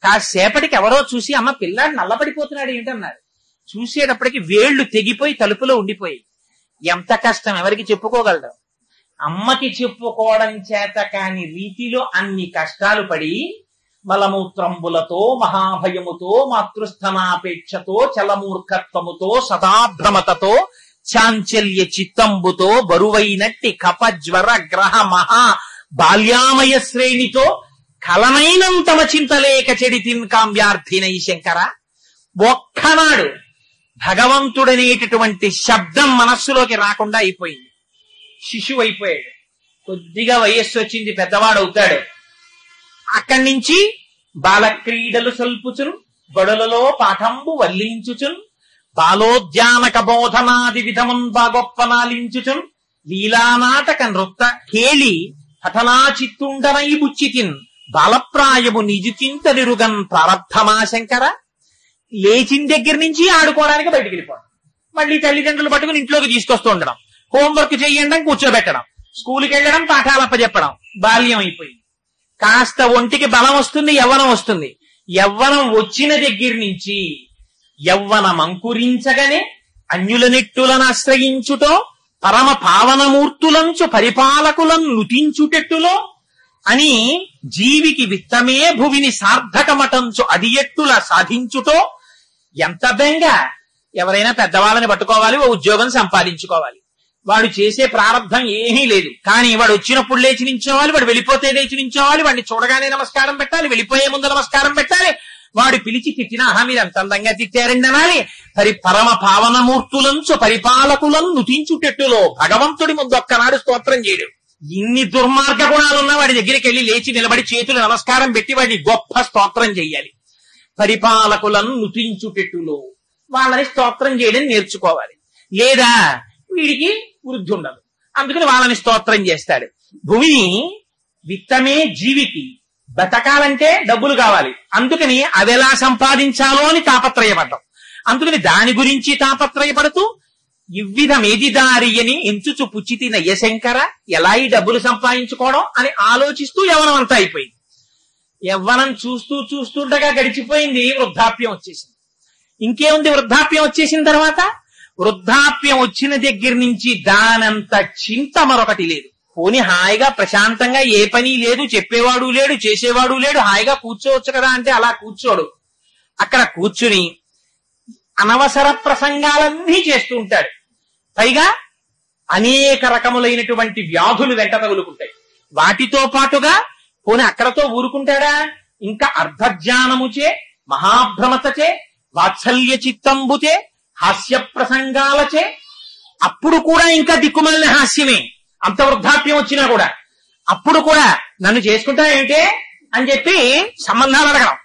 కాసేపటికి ఎవరో చూసి అమ్మ పిల్లాడు నల్లబడిపోతున్నాడు ఏంటన్నారు. చూసేటప్పటికి వేళ్లు తెగిపోయి తలుపులో ఉండిపోయి. ఎంత కష్టం ఎవరికి చెప్పుకోగలరు? అమ్మకి చెప్పుకోవడం చేత కాని రీతిలో అన్ని కష్టాలు పడి మలమూత్రంబులతో మహాభయముతో మాతృస్థనాపేక్షతో చలమూర్ఖత్వముతో సదాభ్రమతతో చాంచల్య చిత్తంబుతో బరువైనట్టి కప జ్వర గ్రహ మహా బాల్యామయ శ్రేణితో కలనైనంతమ చింతలేక చెడితిన్ కామ్యార్థినై శంకర. ఒక్కనాడు భగవంతుడనేటటువంటి శబ్దం మనస్సులోకి రాకుండా అయిపోయింది. శిశువు అయిపోయాడు. కొద్దిగా వయస్సు వచ్చింది, పెద్దవాడు అవుతాడు. అక్కడి నుంచి బాలక్రీడలు సల్పుచున్ గొడలలో పాఠంబు వల్లించుచున్ బాలోద్యానక బోధనాది విధమున్ బాగొప్పనాలించుచున్ లీలానాటక నృత్త కేళి పఠనా చిత్తుండనై బుచ్చితిన్ బాలప్రాయము నిజుచింతనిరుగన్ ప్రారబ్ధమా శంకర. లేచిన దగ్గర నుంచి ఆడుకోవడానికి బయటికి వెళ్ళిపోవడం, మళ్ళీ తల్లిదండ్రులు పట్టుకుని ఇంట్లోకి తీసుకొస్తూ ఉండడం, హోంవర్క్ చేయడం, కూర్చోబెట్టడం, స్కూల్కి వెళ్ళడం, పాఠాలప్ప చెప్పడం. బాల్యం అయిపోయింది. కాస్త ఒంటికి బలం వస్తుంది, యవ్వనం వస్తుంది. యవ్వనం వచ్చిన దగ్గర నుంచి యవ్వనం అంకురించగానే అన్యుల నెట్టులను ఆశ్రయించుటో పరమ పావనమూర్తులంచు పరిపాలకులను నుతించుటెట్టులో అని జీవికి విత్తమే భువిని సార్థకమటంచు అది ఎట్టులా సాధించుటో. ఎంత బెంగ! ఎవరైనా పెద్దవాళ్ళని పట్టుకోవాలి, ఓ ఉద్యోగం సంపాదించుకోవాలి. వాడు చేసే ప్రారంభం ఏమీ లేదు. కానీ వాడు వచ్చినప్పుడు లేచి నించోవాలి, వాడు వెళ్ళిపోతే లేచి నించోవాలి, వాడిని చూడగానే నమస్కారం పెట్టాలి, వెళ్ళిపోయే ముందు నమస్కారం పెట్టాలి. వాడు పిలిచి తిట్టినా ఆహా మీరు ఎంత అందంగా తిట్టారండి అనాలి. పరమ పావనమూర్తులంచు పరిపాలకులను నుతించుటెట్టులో భగవంతుడి ముందు ఒక్కనాడు స్తోత్రం చేయడు. ఇన్ని దుర్మార్గ గుణాలున్నా వాడి దగ్గరికి వెళ్ళి లేచి నిలబడి చేతులు నమస్కారం పెట్టి వాడిని గొప్ప స్తోత్రం చెయ్యాలి. పరిపాలకులను నుతించుటెట్టులో వాళ్ళని స్తోత్రం చేయడం నేర్చుకోవాలి. లేదా వీడికి వృద్ధి ఉండదు, అందుకని వాళ్ళని స్తోత్రం చేస్తాడు. భూమిని విత్తమే జీవికి. బతకాలంటే డబ్బులు కావాలి, అందుకని అదెలా సంపాదించాలో అని తాపత్రయపడ్డాం. అందుకని దాని గురించి తాపత్రయపడుతూ ఇవ్విధమేది దారి అని ఎంచుచు పుచ్చితి నయ్యశంకర. ఎలా ఈ డబ్బులు సంపాదించుకోవడం అని ఆలోచిస్తూ యవ్వనం అంతా అయిపోయింది. యవ్వనం చూస్తుండగా గడిచిపోయింది, వృద్ధాప్యం వచ్చేసింది. ఇంకేముంది, వృద్ధాప్యం వచ్చేసిన తర్వాత వృద్ధాప్యం వచ్చిన దగ్గర నుంచి దానంత చింత మరొకటి లేదు. పోని హాయిగా ప్రశాంతంగా ఏ పని లేదు, చెప్పేవాడు లేడు, చేసేవాడు లేడు, హాయిగా కూర్చోవచ్చు కదా అంటే అలా కూర్చోడు. అక్కడ కూర్చుని అనవసర ప్రసంగాలన్నీ చేస్తూ ఉంటాడు. పైగా అనేక రకములైనటువంటి వ్యాధులు వెంట తగులుకుంటాయి. వాటితో పాటుగా పోనీ అక్కడతో ఊరుకుంటాడా, ఇంకా అర్ధజ్ఞానముచే మహాభ్రమతచే వాత్సల్య చిత్తంబుచే హాస్య ప్రసంగాలచే, అప్పుడు కూడా ఇంకా దిక్కుమాలిన హాస్యమే. అంత వృద్ధాప్యం వచ్చినా కూడా అప్పుడు కూడా నన్ను చేసుకుంటా ఏమిటే అని చెప్పి సంబంధాలు అడగడం.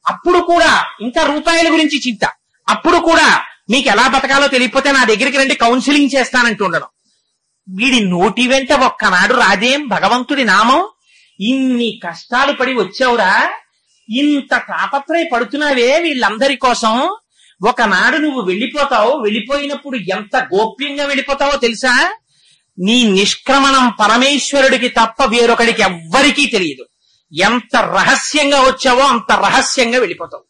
అప్పుడు కూడా ఇంకా రూపాయల గురించి చింత. అప్పుడు కూడా మీకు ఎలా బతకాలో తెలియకపోతే నా దగ్గరికి రండి, కౌన్సిలింగ్ చేస్తానంటూ ఉండడం. వీడి నోటి వెంట ఒక్కనాడు రాదేం భగవంతుడి నామం. ఇన్ని కష్టాలు పడి వచ్చావురా, ఇంత తాపత్రయ పడుతున్నావే వీళ్ళందరి కోసం. ఒకనాడు నువ్వు వెళ్ళిపోతావు, వెళ్ళిపోయినప్పుడు ఎంత గోప్యంగా వెళ్ళిపోతావో తెలుసా? నీ నిష్క్రమణం పరమేశ్వరుడికి తప్ప వేరొకడికి ఎవ్వరికీ తెలియదు. ఎంత రహస్యంగా వచ్చావో అంత రహస్యంగా వెళ్ళిపోతావు.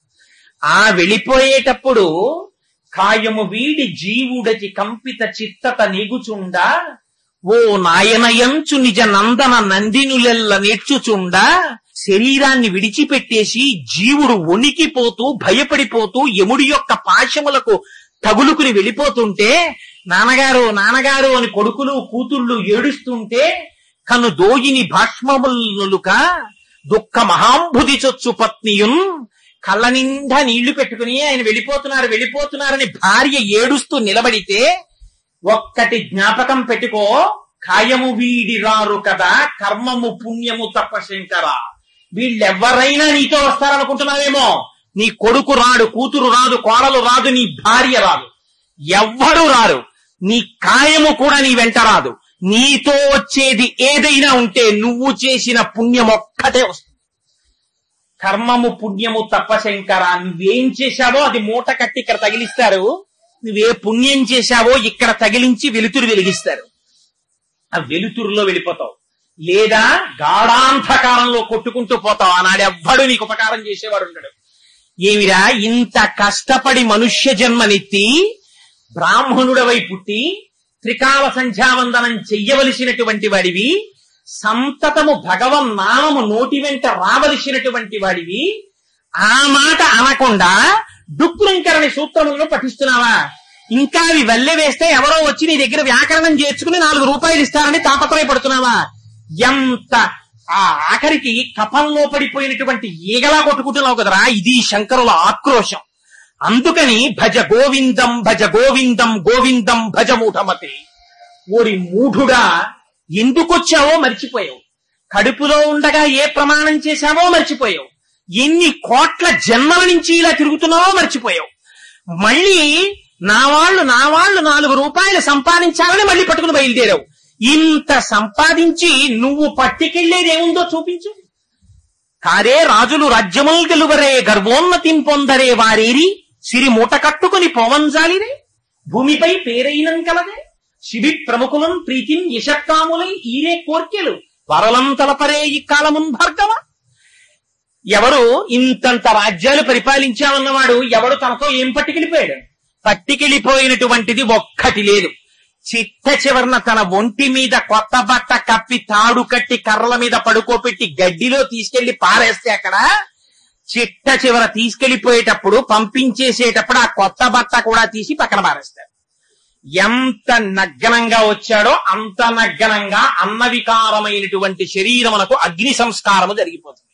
ఆ వెళ్ళిపోయేటప్పుడు కాయము వీడి జీవుడకి కంపిత చిత్తత నీగుచుండా, ఓ నాయనయంచు నిజ నందన నందినులెల్ల నేర్చుచుండా, శరీరాన్ని విడిచిపెట్టేసి జీవుడు వణికిపోతూ భయపడిపోతూ యముడి యొక్క పాశములకు తగులుకుని వెళ్ళిపోతుంటే నాన్నగారు నాన్నగారు అని కొడుకులు కూతుళ్ళు ఏడుస్తుంటే కను దోయిని భాష్మములుక దుఃఖ మహాంభుది చొచ్చు పత్నియున్ కళ్ళ నిండా నీళ్లు పెట్టుకుని ఆయన వెళ్ళిపోతున్నారని భార్య ఏడుస్తూ నిలబడితే ఒక్కటి జ్ఞాపకం పెట్టుకో, కాయము వీడి రారు కదా కర్మము పుణ్యము తప్ప శంకర. వీళ్ళెవరైనా నీతో వస్తారనుకుంటున్నావేమో, నీ కొడుకు రాడు, కూతురు రాదు, కోడలు రాదు, నీ భార్య రాదు, ఎవ్వరూ రారు. నీ కాయము కూడా నీ వెంట రాదు. నీతో వచ్చేది ఏదైనా ఉంటే నువ్వు చేసిన పుణ్యం ఒక్కటే వస్తుంది. కర్మము పుణ్యము తప్ప శంకర. నువ్వేం చేశావో అది మూట కట్టి ఇక్కడ తగిలిస్తారు, నువ్వే పుణ్యం చేశావో ఇక్కడ తగిలించి వెలుతురు వెలిగిస్తారు. ఆ వెలుతురులో వెళ్ళిపోతావు, లేదా గాఢాంధకారంలో కొట్టుకుంటూ పోతావు. ఆనాడు ఎవ్వడు నీకు ఉపకారం చేసేవాడు ఉంటాడు. ఏమిరా ఇంత కష్టపడి మనుష్య జన్మనెత్తి బ్రాహ్మణుడవై పుట్టి త్రికాల సంధ్యావందనం చెయ్యవలసినటువంటి వాడివి, సంతతము భగవన్ నామము నోటి వెంట రావలసినటువంటి వాడివి, ఆ మాట అనకుండా డుక్రుంకరణి సూత్రములను పఠిస్తున్నావా? ఇంకా అవి వల్లె వేస్తే ఎవరో వచ్చి నీ దగ్గర వ్యాకరణం చేర్చుకుని 4 రూపాయలు ఇస్తారని తాపత్రయపడుతున్నావా? ఎంత ఆ ఆఖరికి కపంలో పడిపోయినటువంటి ఈగలా కొట్టుకుంటున్నావు కదరా. ఇది శంకరుల ఆక్రోశం. అందుకని భజ గోవిందం భజ గోవిందం గోవిందం భజ మూఢమతే. ఓరి మూఢుడా, ఎందుకొచ్చావో మర్చిపోయావు. కడుపులో ఉండగా ఏ ప్రమాణం చేశావో మర్చిపోయావు. ఎన్ని కోట్ల జన్మల నుంచి ఇలా తిరుగుతున్నావో మర్చిపోయావు. మళ్ళీ నా వాళ్ళు 4 రూపాయలు సంపాదించాలని మళ్ళీ పట్టుకుని బయలుదేరావు. ఇంత సంపాదించి నువ్వు పట్టుకెళ్లేదేముందో చూపించు. కారే రాజులు రాజ్యముల్ గెలువరే గర్వోన్నతిం పొందరే వారేరి సిరి మూట కట్టుకుని పోవంజాలిరే భూమిపై పేరైనం కలదే శిబి ప్రముఖులం ప్రీతిం యశక్కాములై ఈరే కోర్కెలు వరలం తలపరే ఈ కాలమున్ భార్గవ. ఎవరు ఇంతంత రాజ్యాలు పరిపాలించామన్నవాడు ఎవడు తనతో ఏం పట్టుకెళ్ళిపోయాడు? పట్టుకెళ్ళిపోయినటువంటిది ఒక్కటి లేదు. చిట్ట చివరన తన ఒంటి మీద కొత్త బట్ట కప్పి తాడు కట్టి కర్రల మీద పడుకోపెట్టి గడ్డిలో తీసుకెళ్లి పారేస్తే అక్కడ చిట్ట చివర తీసుకెళ్లిపోయేటప్పుడు పంపించేసేటప్పుడు ఆ కొత్త బట్ట కూడా తీసి పక్కన పారేస్తాడు. ఎంత నగ్నంగా వచ్చాడో అంత నగ్నంగా అన్నవికారమైనటువంటి శరీరమునకు అగ్ని సంస్కారము జరిగిపోతుంది.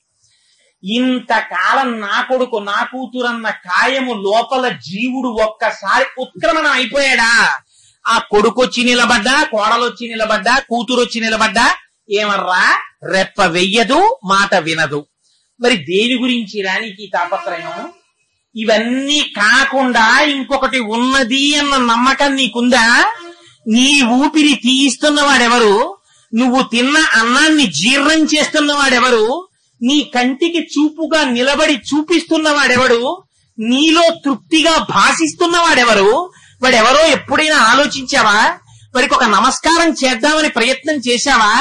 ఇంతకాలం నా కొడుకు నా కూతురన్న కాయము లోపల జీవుడు ఒక్కసారి ఉత్క్రమణ అయిపోయాడా? ఆ కొడుకు వచ్చి నిలబడ్డా, కోడలొచ్చి నిలబడ్డా, కూతురొచ్చి నిలబడ్డా ఏమర్రా రెప్ప వెయ్యదు, మాట వినదు. మరి దేని గురించి రానికి తాపత్రయం? ఇవన్నీ కాకుండా ఇంకొకటి ఉన్నది అన్న నమ్మకం నీకుందా? నీ ఊపిరి తీయిస్తున్నవాడెవరు? నువ్వు తిన్న అన్నాన్ని జీర్ణం చేస్తున్నవాడెవరు? నీ కంటికి చూపుగా నిలబడి చూపిస్తున్నవాడెవడు? నీలో తృప్తిగా భాషిస్తున్నవాడెవరు? వాడెవరో ఎప్పుడైనా ఆలోచించావా? వాడికి ఒక నమస్కారం చేద్దామని ప్రయత్నం చేశావా?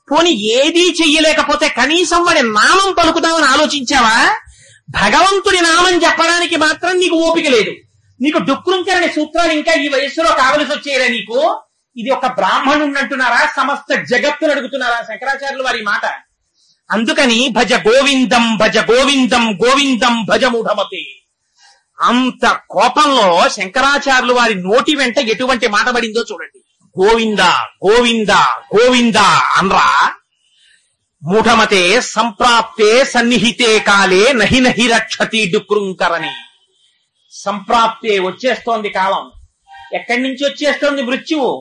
పోని ఏదీ చెయ్యలేకపోతే కనీసం వాడి నామం పలుకుదామని ఆలోచించావా? భగవంతుడి నామం చెప్పడానికి మాత్రం నీకు ఓపిక లేదు. నీకు డుక్రుంకరణి సూత్రాలు ఇంకా ఈ వయస్సులో కావలసి వచ్చేయరా నీకు? ఇది ఒక బ్రాహ్మణుడు అంటున్నారా? సమస్త జగత్తును అడుగుతున్నారా శంకరాచార్యులు వారి మాట? అందుకని భజ గోవిందం భజ గోవిందం గోవిందం భజ మూఢమతే. అంత కోపంలో శంకరాచార్యులు వారి నోటి వెంట ఎటువంటి మాట పడిందో చూడండి. గోవింద గోవింద గోవింద అన్రా మూఢమతే సంప్రాప్తే సన్నిహితే కాలే నహి నహి రక్షతి డుక్రుంకరణి. సంప్రాప్తే వచ్చేస్తోంది కాలం. ఎక్కడి నుంచి వచ్చేస్తోంది మృత్యువు?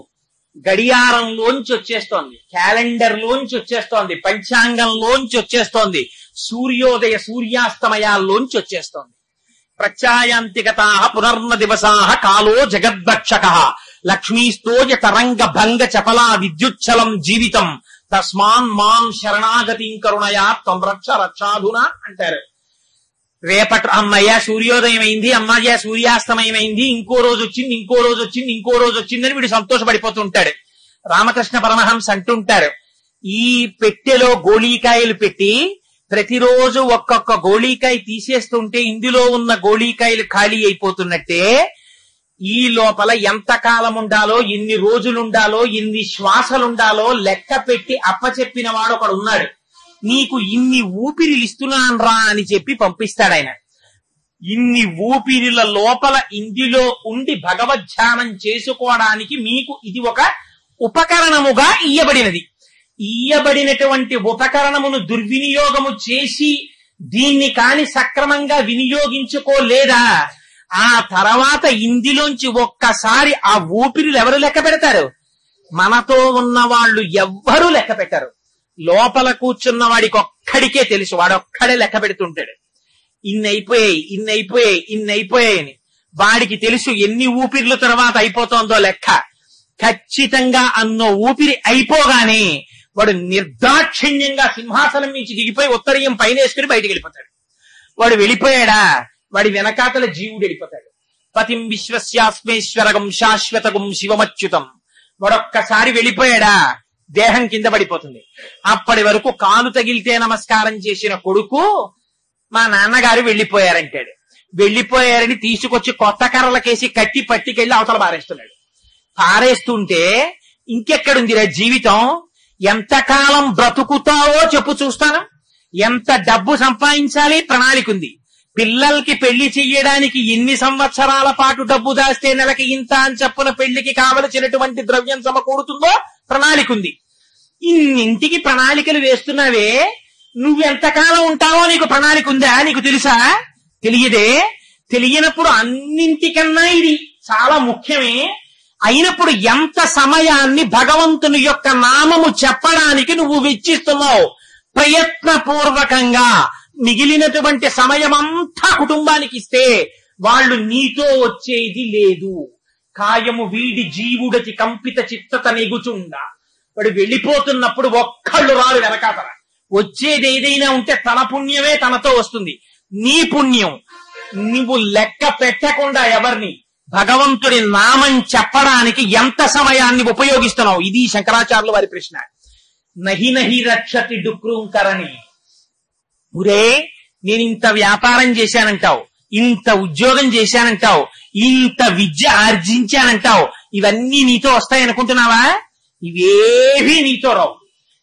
గడియారంలోంచి వచ్చేస్తోంది, క్యాలెండర్ లోంచి వచ్చేస్తోంది, పంచాంగంలోంచి వచ్చేస్తోంది, సూర్యోదయ సూర్యాస్తమయాల్లోంచి వచ్చేస్తోంది. ప్రత్యాయాంతిగతా పునర్న దివసా కాలో జగద్భక్షక లక్ష్మీస్తోజ తరంగ భంగ చపలా విద్యుచ్చలం జీవితం తస్మాన్ మాం శరణాగతిం కరుణయా త్వం రక్ష రక్షాధునా అంటారు. రేపటి అమ్మయ్య సూర్యోదయం అయింది, అమ్మయ్య సూర్యాస్తమయం అయింది, ఇంకో రోజు వచ్చింది, ఇంకో రోజు వచ్చింది, ఇంకో రోజు వచ్చిందని వీడు సంతోషపడిపోతుంటాడు. రామకృష్ణ పరమహంస అంటుంటారు, ఈ పెట్టెలో గోళీకాయలు పెట్టి ప్రతిరోజు ఒక్కొక్క గోళీకాయ తీసేస్తుంటే ఇందులో ఉన్న గోళీకాయలు ఖాళీ అయిపోతున్నట్టే ఈ లోపల ఎంత కాలం ఉండాలో, ఎన్ని రోజులుండాలో, ఎన్ని శ్వాసలుండాలో లెక్క పెట్టి అప్పచెప్పిన వాడు ఒకడు ఉన్నాడు. నీకు ఇన్ని ఊపిరిలు ఇస్తున్నాను రా అని చెప్పి పంపిస్తాడు ఆయన. ఇన్ని ఊపిరిల లోపల ఇందులో ఉండి భగవద్ధ్యానం చేసుకోవడానికి మీకు ఇది ఒక ఉపకరణముగా ఇయ్యబడినది. ఇయ్యబడినటువంటి ఉపకరణమును దుర్వినియోగము చేసి దీన్ని కాని సక్రమంగా వినియోగించుకోలేదా, ఆ తర్వాత ఇందులోంచి ఒక్కసారి ఆ ఊపిరిలు ఎవరు లెక్క పెడతారు? మనతో ఉన్న వాళ్ళు ఎవ్వరూ లెక్క పెట్టరు. లోపల కూర్చున్న వాడికి ఒక్కడికే తెలుసు, వాడొక్కడే లెక్క పెడుతుంటాడు. ఇన్నైపోయాయని వాడికి తెలుసు ఎన్ని ఊపిర్ల తర్వాత అయిపోతుందో లెక్క. ఖచ్చితంగా అన్నో ఊపిరి అయిపోగానే వాడు నిర్దాక్షిణ్యంగా సింహాసనం నుంచి దిగిపోయి ఉత్తరీయం పైన వేసుకుని బయటికి వెళ్ళిపోతాడు. వాడు వెళ్ళిపోయాడా, వాడి వెనకాతల జీవుడు వెళ్ళిపోతాడు. పతిం విశ్వస్యాస్మేశ్వరగం శాశ్వతగం శివమచ్యుతం. వాడొక్కసారి వెళ్ళిపోయాడా, దేహం కింద పడిపోతుంది. అప్పటి వరకు కాలు తగిలితే నమస్కారం చేసిన కొడుకు మా నాన్నగారు వెళ్ళిపోయారంటాడు. వెళ్ళిపోయారని తీసుకొచ్చి కొత్త కర్రలకేసి కట్టి పట్టికెళ్ళి అవతల పారేస్తున్నాడు. పారేస్తుంటే ఇంకెక్కడుందిరా జీవితం? ఎంతకాలం బ్రతుకుతావో చెప్పు చూస్తాను. ఎంత డబ్బు సంపాదించాలి ప్రణాళిక ఉంది. పిల్లలకి పెళ్లి చెయ్యడానికి ఎన్ని సంవత్సరాల పాటు డబ్బు దాస్తే నెలకి ఇంత అని చెప్పున పెళ్లికి కావలసినటువంటి ద్రవ్యం సమకూడుతుందో ప్రణాళిక ఉంది. ఇన్నింటికి ప్రణాళికలు వేస్తున్నావే, నువ్వెంతకాలం ఉంటావో నీకు ప్రణాళిక ఉందా? నీకు తెలుసా? తెలియదే. తెలియనప్పుడు అన్నింటికన్నా ఇది చాలా ముఖ్యమే. అయినప్పుడు ఎంత సమయాన్ని భగవంతుని యొక్క నామము చెప్పడానికి నువ్వు వెచ్చిస్తున్నావు? ప్రయత్నపూర్వకంగా మిగిలినటువంటి సమయమంతా కుటుంబానికి ఇస్తే వాళ్ళు నీతో వచ్చేది లేదు. కాయము వీడి జీవుడతి కంపిత చిత్తత నెగుచుండ. వాడు వెళ్ళిపోతున్నప్పుడు ఒక్కళ్ళు రారు వెనకాతల. వచ్చేది ఏదైనా ఉంటే తన పుణ్యమే తనతో వస్తుంది. నీ పుణ్యం నువ్వు లెక్క పెట్టకుండా ఎవరిని భగవంతుడి నామం చెప్పడానికి ఎంత సమయాన్ని ఉపయోగిస్తున్నావు? ఇది శంకరాచార్యుల వారి ప్రశ్న. నహి నహి రక్షతి డుక్రూంకరణి. ఉరే, నేను ఇంత వ్యాపారం చేశానంటావు, ఇంత ఉద్యోగం చేశానంటావు, ఇంత విద్య ఆర్జించానంటావు, ఇవన్నీ నీతో వస్తాయనుకుంటున్నావా? ఇవేవీ నీతో రావు.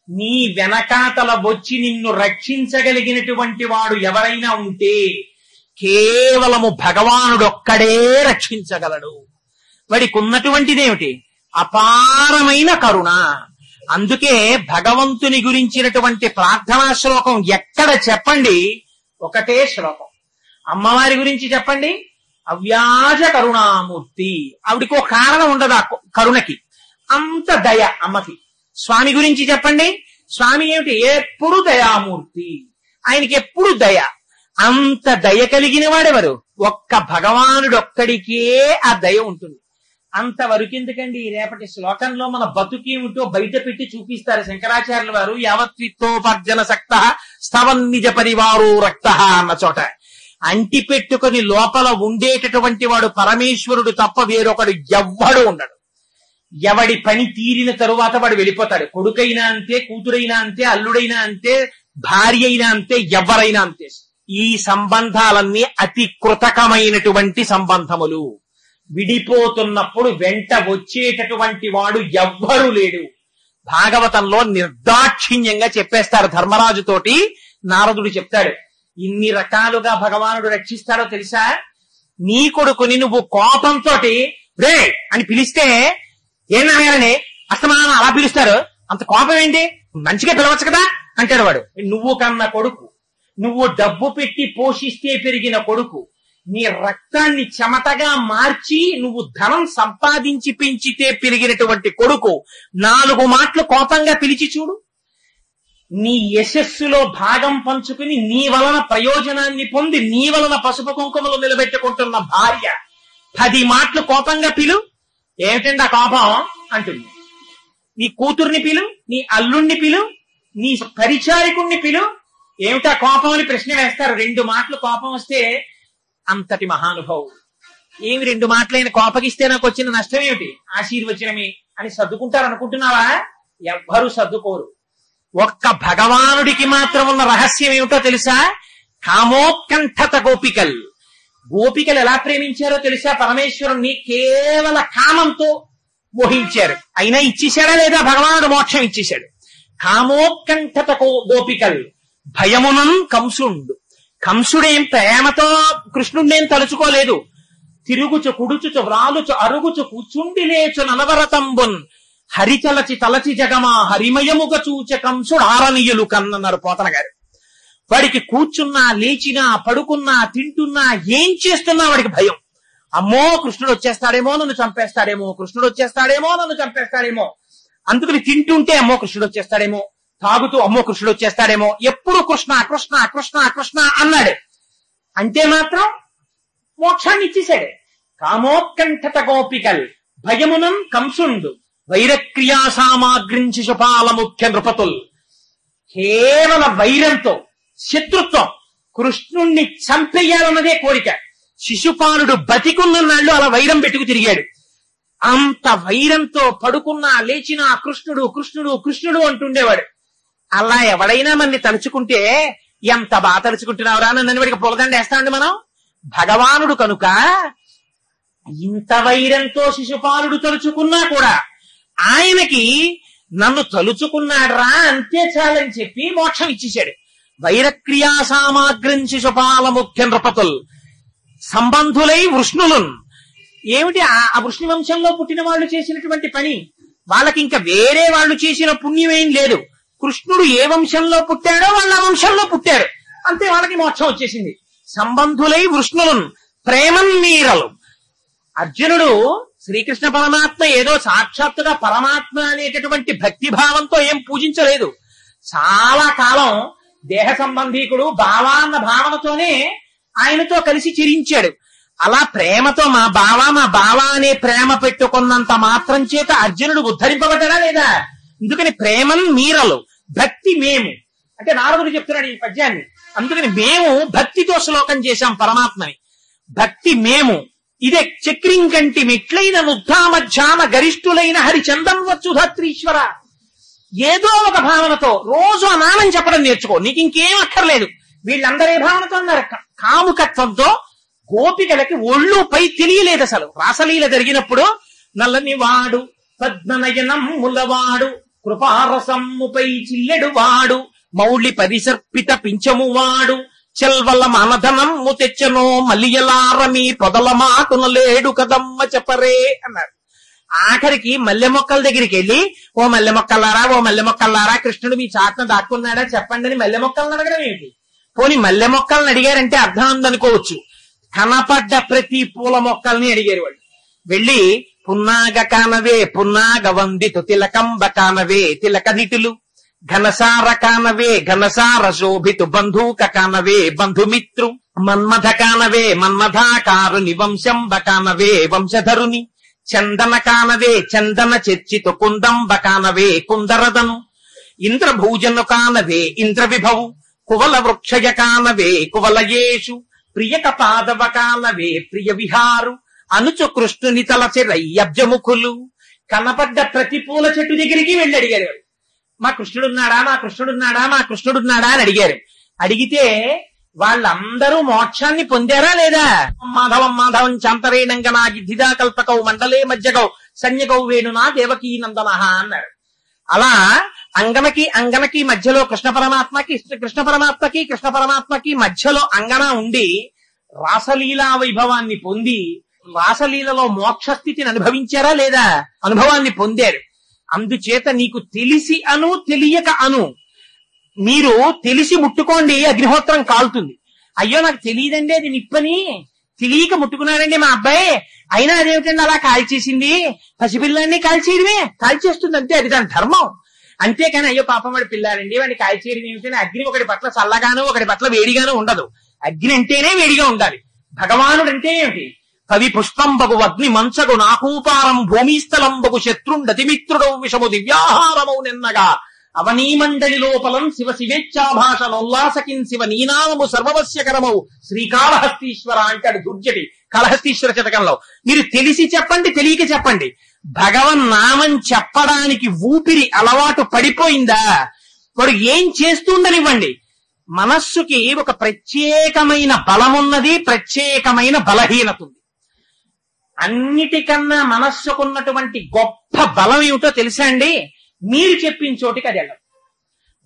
నీ వెనకాతల వచ్చి నిన్ను రక్షించగలిగినటువంటి వాడు ఎవరైనా ఉంటే కేవలము భగవానుడొక్కడే రక్షించగలడు. వాడికి ఉన్నటువంటిదేమిటి? అపారమైన కరుణ. అందుకే భగవంతుని గురించినటువంటి ప్రార్థనా శ్లోకం ఎక్కడ చెప్పండి, ఒకటే శ్లోకం. అమ్మవారి గురించి చెప్పండి, అవ్యాజ కరుణామూర్తి. ఆవిడికి ఒక కారణం ఉండదు ఆ కరుణకి, అంత దయ అమ్మకి. స్వామి గురించి చెప్పండి, స్వామి ఏమిటి? ఎప్పుడు దయామూర్తి, ఆయనకి ఎప్పుడు దయ. అంత దయ కలిగిన వాడెవరు? ఒక్క భగవానుడొక్కడికే ఆ దయ ఉంటుంది. అంతవరకు ఎందుకండి? రేపటి శ్లోకంలో మన బతుకేమిటో బయట పెట్టి చూపిస్తారు శంకరాచార్యుల వారు. యావత్విత్తోపర్జన సక్త స్తవం నిజ పరివారో రక్త అన్న చోట అంటి పెట్టుకుని లోపల ఉండేటటువంటి వాడు పరమేశ్వరుడు తప్ప వేరొకడు ఎవ్వడు ఉండడు. ఎవడి పని తీరిన తరువాత వాడు వెళ్ళిపోతాడు. కొడుకైనా అంతే, కూతురైనా అంతే, అల్లుడైనా అంతే, భార్య అయినా అంతే, ఎవరైనా అంతే. ఈ సంబంధాలన్నీ అతి కృతకమైనటువంటి సంబంధములు. విడిపోతున్నప్పుడు వెంట వచ్చేటటువంటి వాడు ఎవ్వరూ లేడు. భాగవతంలో నిర్దాక్షిణ్యంగా చెప్పేస్తారు. ధర్మరాజుతోటి నారదుడు చెప్తాడు, ఇన్ని రకాలుగా భగవానుడు రక్షిస్తాడో తెలుసా? నీ కొడుకుని నువ్వు కోపంతో రే అని పిలిస్తే ఏనాయనని అస్తమానం అలా పిలుస్తారు, అంత కోపం ఏంటి, మంచిగా పిలవచ్చు కదా అంటాడు వాడు. నువ్వు కన్న కొడుకు, నువ్వు డబ్బు పెట్టి పోషిస్తే పెరిగిన కొడుకు, నీ రక్తాన్ని చెమటగా మార్చి నువ్వు ధనం సంపాదించి పెంచితే పెరిగినటువంటి కొడుకు 4 మాటలు కోపంగా పిలిచి చూడు. నీ యశస్సులో భాగం పంచుకుని నీ వలన ప్రయోజనాన్ని పొంది నీ వలన పసుపు కుంకుమలు నిలబెట్టుకుంటున్న భార్య 10 మాటలు కోపంగా పిలు. ఏమిటండి ఆ కోపం అంటుంది. నీ కూతుర్ని పిలు, నీ అల్లుణ్ణి పిలు, నీ పరిచారికుణ్ణి పిలు. ఏమిటా కోపం అని ప్రశ్న వేస్తారు. 2 మాటలు కోపం వస్తే అంతటి మహానుభావుడు. ఏమి 2 మాటలైన కోపగిస్తే నాకు వచ్చిన నష్టం ఏమిటి? ఆశీర్వచనమే అని సర్దుకుంటారు అనుకుంటున్నావా? ఎవ్వరూ సర్దుకోరు. ఒక్క భగవానుడికి మాత్రం ఉన్న రహస్యం ఏమిటో తెలుసా? కామోత్కంఠత గోపికల్. గోపికలు ఎలా ప్రేమించారో తెలుసా? పరమేశ్వరుణ్ణి కేవల కామంతో మోహించారు. అయినా ఇచ్చేశాడా లేదా? భగవానుడు మోక్షం ఇచ్చేశాడు. కామోత్కంఠత గోపికల్ భయమునం కంసుండు. కంసుడేం ప్రేమతో కృష్ణుణ్ణేం తలుచుకోలేదు. తిరుగుచు కుడుచుచు వ్రాలుచు అరుగుచు కూచుండి లేచు ననవరతంబున్ హరితలచి తలచి జగమా హరిమయముగ చూచ కంసుడు ఆరనీయులు కన్నన్నారు పోతన గారు. వాడికి కూర్చున్నా లేచినా పడుకున్నా తింటున్నా ఏం చేస్తున్నా వాడికి భయం. అమ్మో కృష్ణుడు వచ్చేస్తాడేమో నన్ను చంపేస్తాడేమో, కృష్ణుడు వచ్చేస్తాడేమో నన్ను చంపేస్తాడేమో. అందుకని తింటుంటే అమ్మో కృష్ణుడు వచ్చేస్తాడేమో, తాగుతూ అమ్మో కృష్ణుడు వచ్చేస్తాడేమో, ఎప్పుడు కృష్ణ కృష్ణ కృష్ణ కృష్ణ అన్నాడు. అంటే మాత్రం మోక్షాన్ని ఇచ్చేశాడు. కామోత్కంఠత గోపికల్ భయమునం కంసుండు వైరక్రియా సామాగ్రిం శిశుపాల ముఖ్య నృపతుల్. కేవల వైరంతో శత్రుత్వం, కృష్ణుణ్ణి చంపేయాలన్నదే కోరిక. శిశుపాలుడు బతికున్న నాళ్ళు అలా వైరం పెట్టుకు తిరిగాడు. అంత వైరంతో పడుకున్నా లేచినా కృష్ణుడు కృష్ణుడు కృష్ణుడు అంటుండేవాడు. అలా ఎవడైనా మనని తలుచుకుంటే ఎంత బాగా తలుచుకుంటున్నావురా నన్ను వాడికి పొలదండ వేస్తామండి మనం. భగవానుడు కనుక ఇంత వైరంతో శిశుపాలుడు తలుచుకున్నా కూడా ఆయనకి నన్ను తలుచుకున్నాడురా అంతే చాలని చెప్పి మోక్షం ఇచ్చేశాడు. వైరక్రియా సామాగ్రం శిశుపాల ముఖ్య నృపతుల్ సంబంధులై వృష్ణులున్. ఏమిటి ఆ వృష్ణు వంశంలో పుట్టిన వాళ్ళు చేసినటువంటి పని? వాళ్ళకి ఇంకా వేరే వాళ్ళు చేసిన పుణ్యమేం లేదు. కృష్ణుడు ఏ వంశంలో పుట్టాడో వాళ్ళ వంశంలో పుట్టారు, అంతే వాళ్ళకి మోక్షం వచ్చేసింది. సంబంధులై వృష్ణులున్ ప్రేమన్నీరలు. అర్జునుడు శ్రీకృష్ణ పరమాత్మ ఏదో సాక్షాత్తుగా పరమాత్మ అనేటటువంటి భక్తి భావంతో ఏం పూజించలేదు. చాలా కాలం దేహ సంబంధీకుడు బావా అన్న భావనతోనే ఆయనతో కలిసి చిరించాడు. అలా ప్రేమతో మా బావా అనే ప్రేమ పెట్టుకున్నంత మాత్రం చేత అర్జునుడు ఉద్ధరింపబడ్డా లేదా? అందుకని ప్రేమన్ మీరలు భక్తి మేము అంటే నారదుడు చెప్తున్నాడు ఈ పద్యాన్ని. అందుకని మేము భక్తితో శ్లోకం చేశాం పరమాత్మని. భక్తి మేము ఇదే చక్రింకంటి మెట్లైన ముద్ధామధ్యాన గరిష్ఠులైన హరిచందం వచ్చుధత్రీశ్వర. ఏదో ఒక భావనతో రోజు ఆ నామం చెప్పడం నేర్చుకో, నీకు ఇంకేం అక్కర్లేదు. వీళ్ళందరే భావనతో అన్నారు. కాముకత్వంతో గోపికలకి ఒళ్ళు పై తెలియలేదు అసలు. రాసలీల జరిగినప్పుడు నల్లని వాడు పద్మనయనం ములవాడు కృపారసమ్ముపై చిల్లెడు వాడు మౌళి పరిసర్పిత పించము వాడు చెల్వల మనధనమ్ము తెచ్చనో మల్లియలారమి పొదల మాటునలేడు కదమ్మ చెప్పరే అన్నారు. ఆఖరికి మల్లె మొక్కల దగ్గరికి వెళ్ళి ఓ మల్లె మొక్కల్లారా కృష్ణుడు మీ చాటున దాక్కున్నాడా చెప్పండి అని మల్లె మొక్కలను అడగడం ఏమిటి? పోనీ మల్లె మొక్కలను అడిగారంటే అర్థం ఉందనుకోవచ్చు. కనపడ్డ ప్రతి పూల మొక్కల్ని అడిగారు వాళ్ళు. వెళ్ళి పున్నాగ కానవే పున్నాగ వందితు తిలకంబ కానవే తిలక నిటులు ఘనసార కానవే ఘనసార శోభితు బంధూక కానవే బంధుమిత్రు మన్మథ కానవే మన్మథాకారుని వంశంబ కానవే వంశధరుని చందన కానవే చందన చర్చితు కుందంబ కానవే కుందరదను ఇంద్రభూజను కానవే ఇంద్ర విభవు కువల వృక్షయ కానవే కువలయేషు ప్రియక పాదవ కానవే ప్రియ విహారు అనుచు కృష్ణుని తలచి రయ్యబ్జముఖులు. కనపడ్డ ప్రతి పూల చెట్టు దగ్గరికి వెళ్ళి అడిగారు. మా కృష్ణుడున్నాడా మా కృష్ణుడున్నాడా మా కృష్ణుడున్నాడా అని అడిగారు. అడిగితే వాళ్ళందరూ మోక్షాన్ని పొందారా లేదా? మాధవం చాంతరేణంగనా గిద్ధిదా కల్పకౌ మండలే మధ్యగౌ సన్యగౌ వేణునా దేవకీ నందన అన్నారు. అలా అంగనకి మధ్యలో కృష్ణ పరమాత్మకి మధ్యలో అంగన ఉండి రాసలీలా వైభవాన్ని పొంది రాసలీలలో మోక్షస్థితిని అనుభవించారా లేదా? అనుభవాన్ని పొందారు. అందుచేత నీకు తెలిసి అను తెలియక అను, మీరు తెలిసి ముట్టుకోండి అగ్నిహోత్రం కాలుతుంది. అయ్యో నాకు తెలియదండి అది నిప్పని, తెలియక ముట్టుకున్నాడండి మా అబ్బాయి, అయినా అదేమిటండి అలా కాల్చేసింది, పసిపిల్లాన్ని కాల్చేయడమే, కాల్చేస్తుంది అంతే, అది దాని ధర్మం. అంతేకాని అయ్యో పాపం వాడి పిల్లాడండి వాడిని కాల్చేయడం ఏమిటంటే అగ్ని ఒకటి పట్ల చల్లగాను ఒకటి పట్ల వేడిగాను ఉండదు. అగ్ని అంటేనే వేడిగా ఉండాలి. భగవానుడు అంటే ఏమిటి? కవి పుష్పంబగు అగ్ని మంచగు నాకూపారం భూమిస్థలంబగు శత్రుండతిమిత్రుడౌ విషము దివ్యాహారమౌ నిన్నగా అవనీమండలి లోపలం శివ శివేచ్ఛాభాషణోల్లాసకిన్ శివ నీనామము సర్వవస్యకరమౌ శ్రీకాళహస్తీశ్వర అంటాడు దుర్జటి కాళహస్తీశ్వర శతకంలో. మీరు తెలిసి చెప్పండి తెలియక చెప్పండి, భగవన్ నామం చెప్పడానికి ఊపిరి అలవాటు పడిపోయిందా వాడు ఏం చేస్తుండనివ్వండి. మనస్సుకి ఒక ప్రత్యేకమైన బలమున్నది, ప్రత్యేకమైన బలహీనత ఉంది. అన్నిటికన్నా మనస్సుకున్నటువంటి గొప్ప బలం ఏమిటో తెలుసా అండి? మీరు చెప్పిన చోటికి అది వెళ్ళదు.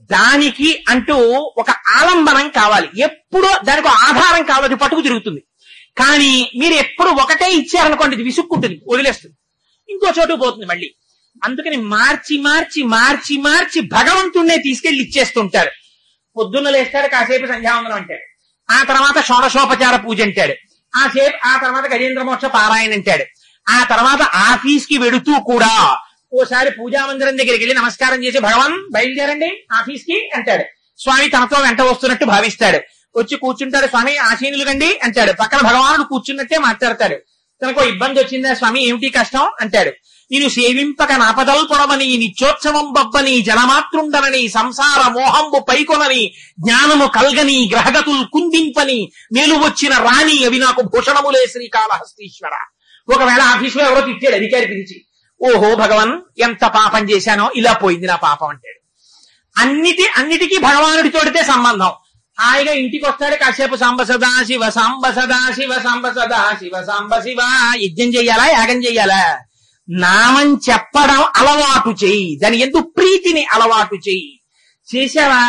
దానికి అంటూ ఒక ఆలంబనం కావాలి, ఎప్పుడో దానికి ఒక ఆధారం కావాలి, పట్టుకు తిరుగుతుంది. కానీ మీరు ఎప్పుడు ఒకటే ఇచ్చారనుకోండి, ఇది విసుక్కుంటుంది, వదిలేస్తుంది, ఇంకో చోటు పోతుంది మళ్ళీ. అందుకని మార్చి మార్చి మార్చి మార్చి భగవంతుణ్ణే తీసుకెళ్లి ఇచ్చేస్తుంటారు. పొద్దున్న లేస్తాడు, కాసేపు సంధ్యావందనం అంటాడు, ఆ తర్వాత షోడశోపచార పూజ అంటాడు, ఆ తర్వాత గజేంద్ర మోక్ష పారాయణ అంటాడు, ఆ తర్వాత ఆఫీస్ కి వెడుతూ కూడా ఓసారి పూజా మందిరం దగ్గరికి వెళ్ళి నమస్కారం చేసి భగవాన్ బయలుదేరండి ఆఫీస్ కి అంటాడు. స్వామి తనతో వెంట వస్తున్నట్టు భావిస్తాడు, వచ్చి కూర్చుంటాడు, స్వామి ఆశీనులు కండి అంటాడు, పక్కన భగవానుడు కూర్చున్నట్టే మాట్లాడతాడు. తనకు ఇబ్బంది వచ్చిందా స్వామి, ఏమిటి కష్టం అంటాడు. నేను సేవింపక నాపదల్పొడమని నిత్యోత్సవం బబ్బని జలమాతృండనని సంసార మోహంబు పైకొనని జ్ఞానము కల్గని గ్రహగతులు కుందింపని మేలు వచ్చిన రాణి అవి నాకు భూషణములే శ్రీకాళహస్తీశ్వర. ఒకవేళ ఆఫీసులో ఎవరో తిట్టాడు అధికారి పిలిచి, ఓహో భగవాన్ ఎంత పాపం చేశానో, ఇలా పోయింది నా పాపం అంటాడు. అన్నిటికీ భగవానుడి తోడితే సంబంధం. హాయిగా ఇంటికి వస్తాడు, కాసేపు సాంబ సదా శివ సాంబ సదా శివ సాంబ సదా శివ సాంబ శివ. యజ్ఞం చెయ్యాలా, యాగం చెయ్యాలా? నామం చెప్పడం అలవాటు చెయ్యి, దాని ఎందుకు ప్రీతిని అలవాటు చెయ్యి. చేశావా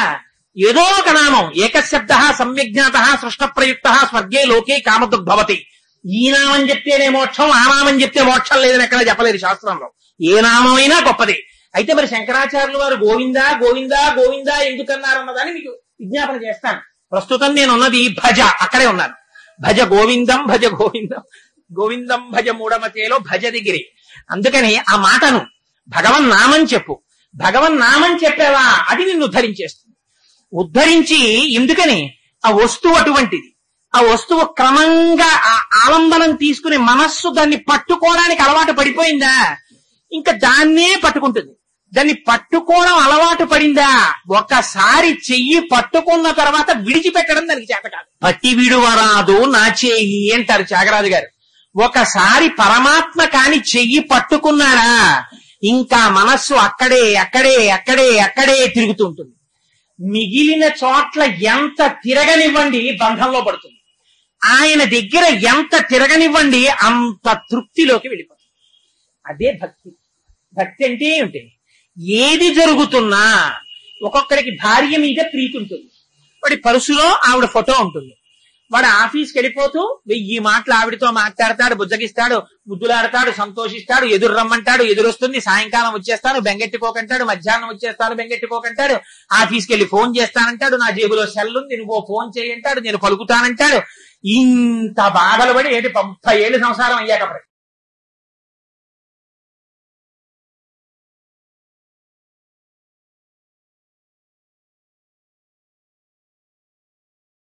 ఏదో ఒక నామం, ఏకశబ్ద సమ్యజ్ఞాత సృష్ట ప్రయుక్త స్వర్గే లోకే కామదుగ్భవతి. ఈ నామం చెప్తేనే మోక్షం, ఆ నామం చెప్తే మోక్షం లేదని ఎక్కడ చెప్పలేదు శాస్త్రంలో. ఏ నామమైనా గొప్పది. అయితే మరి శంకరాచార్యులు వారు గోవిందా గోవిందా గోవిందా ఎందుకన్నారన్నదాన్ని మీకు విజ్ఞాపన చేస్తాను. ప్రస్తుతం నేనున్నది భజ, అక్కడే ఉన్నాను. భజ గోవిందం భజ గోవిందం గోవిందం భజ మూఢమతేలో భజ దిగిరి. అందుకని ఆ మాటను భగవన్ నామం చెప్పు, భగవన్ నామం చెప్పావా అది నిన్ను ఉద్ధరించేస్తుంది. ఉద్ధరించి ఎందుకని ఆ వస్తువు అటువంటిది, ఆ వస్తువు క్రమంగా ఆ ఆలంబనం తీసుకుని మనస్సు దాన్ని పట్టుకోవడానికి అలవాటు పడిపోయిందా, ఇంకా దాన్నే పట్టుకుంటుంది. దాన్ని పట్టుకోవడం అలవాటు పడిందా, ఒకసారి చెయ్యి పట్టుకున్న తర్వాత విడిచిపెట్టడం దానికి చేత కాదు. పట్టి విడువరాదు నా చెయ్యి అంటారు త్యాగరాజు గారు. ఒకసారి పరమాత్మ కాని చెయ్యి పట్టుకున్నాడా ఇంకా మనస్సు అక్కడే అక్కడే అక్కడే అక్కడే తిరుగుతుంటుంది. మిగిలిన చోట్ల ఎంత తిరగనివ్వండి బంధంలో పడుతుంది, ఆయన దగ్గర ఎంత తిరగనివ్వండి అంత తృప్తిలోకి వెళ్ళిపోతుంది. అదే భక్తి. భక్తి అంటే ఏమిటి, ఏది జరుగుతున్నా ఒక్కొక్కడికి భార్య మీద ప్రీతి ఉంటుంది, వాడి పరుసులో ఆవిడ ఫోటో ఉంటుంది, వాడు ఆఫీస్కి వెళ్ళిపోతూ 1000 మాటలు ఆవిడతో మాట్లాడతాడు, బుజ్జగిస్తాడు, ముద్దులాడతాడు, సంతోషిస్తాడు, ఎదురు రమ్మంటాడు, ఎదురొస్తుంది, సాయంకాలం వచ్చేస్తాను బెంగెట్టుకోకంటాడు, మధ్యాహ్నం వచ్చేస్తాను బెంగెట్టుకోకంటాడు, ఆఫీస్కి వెళ్ళి ఫోన్ చేస్తానంటాడు, నా జేబులో సెల్ ఉంది నువ్వు ఫోన్ చేయంటాడు, నేను పలుకుతానంటాడు. ఇంత బాధలు పడి 30 ఏళ్ళు సంసారం అయ్యాక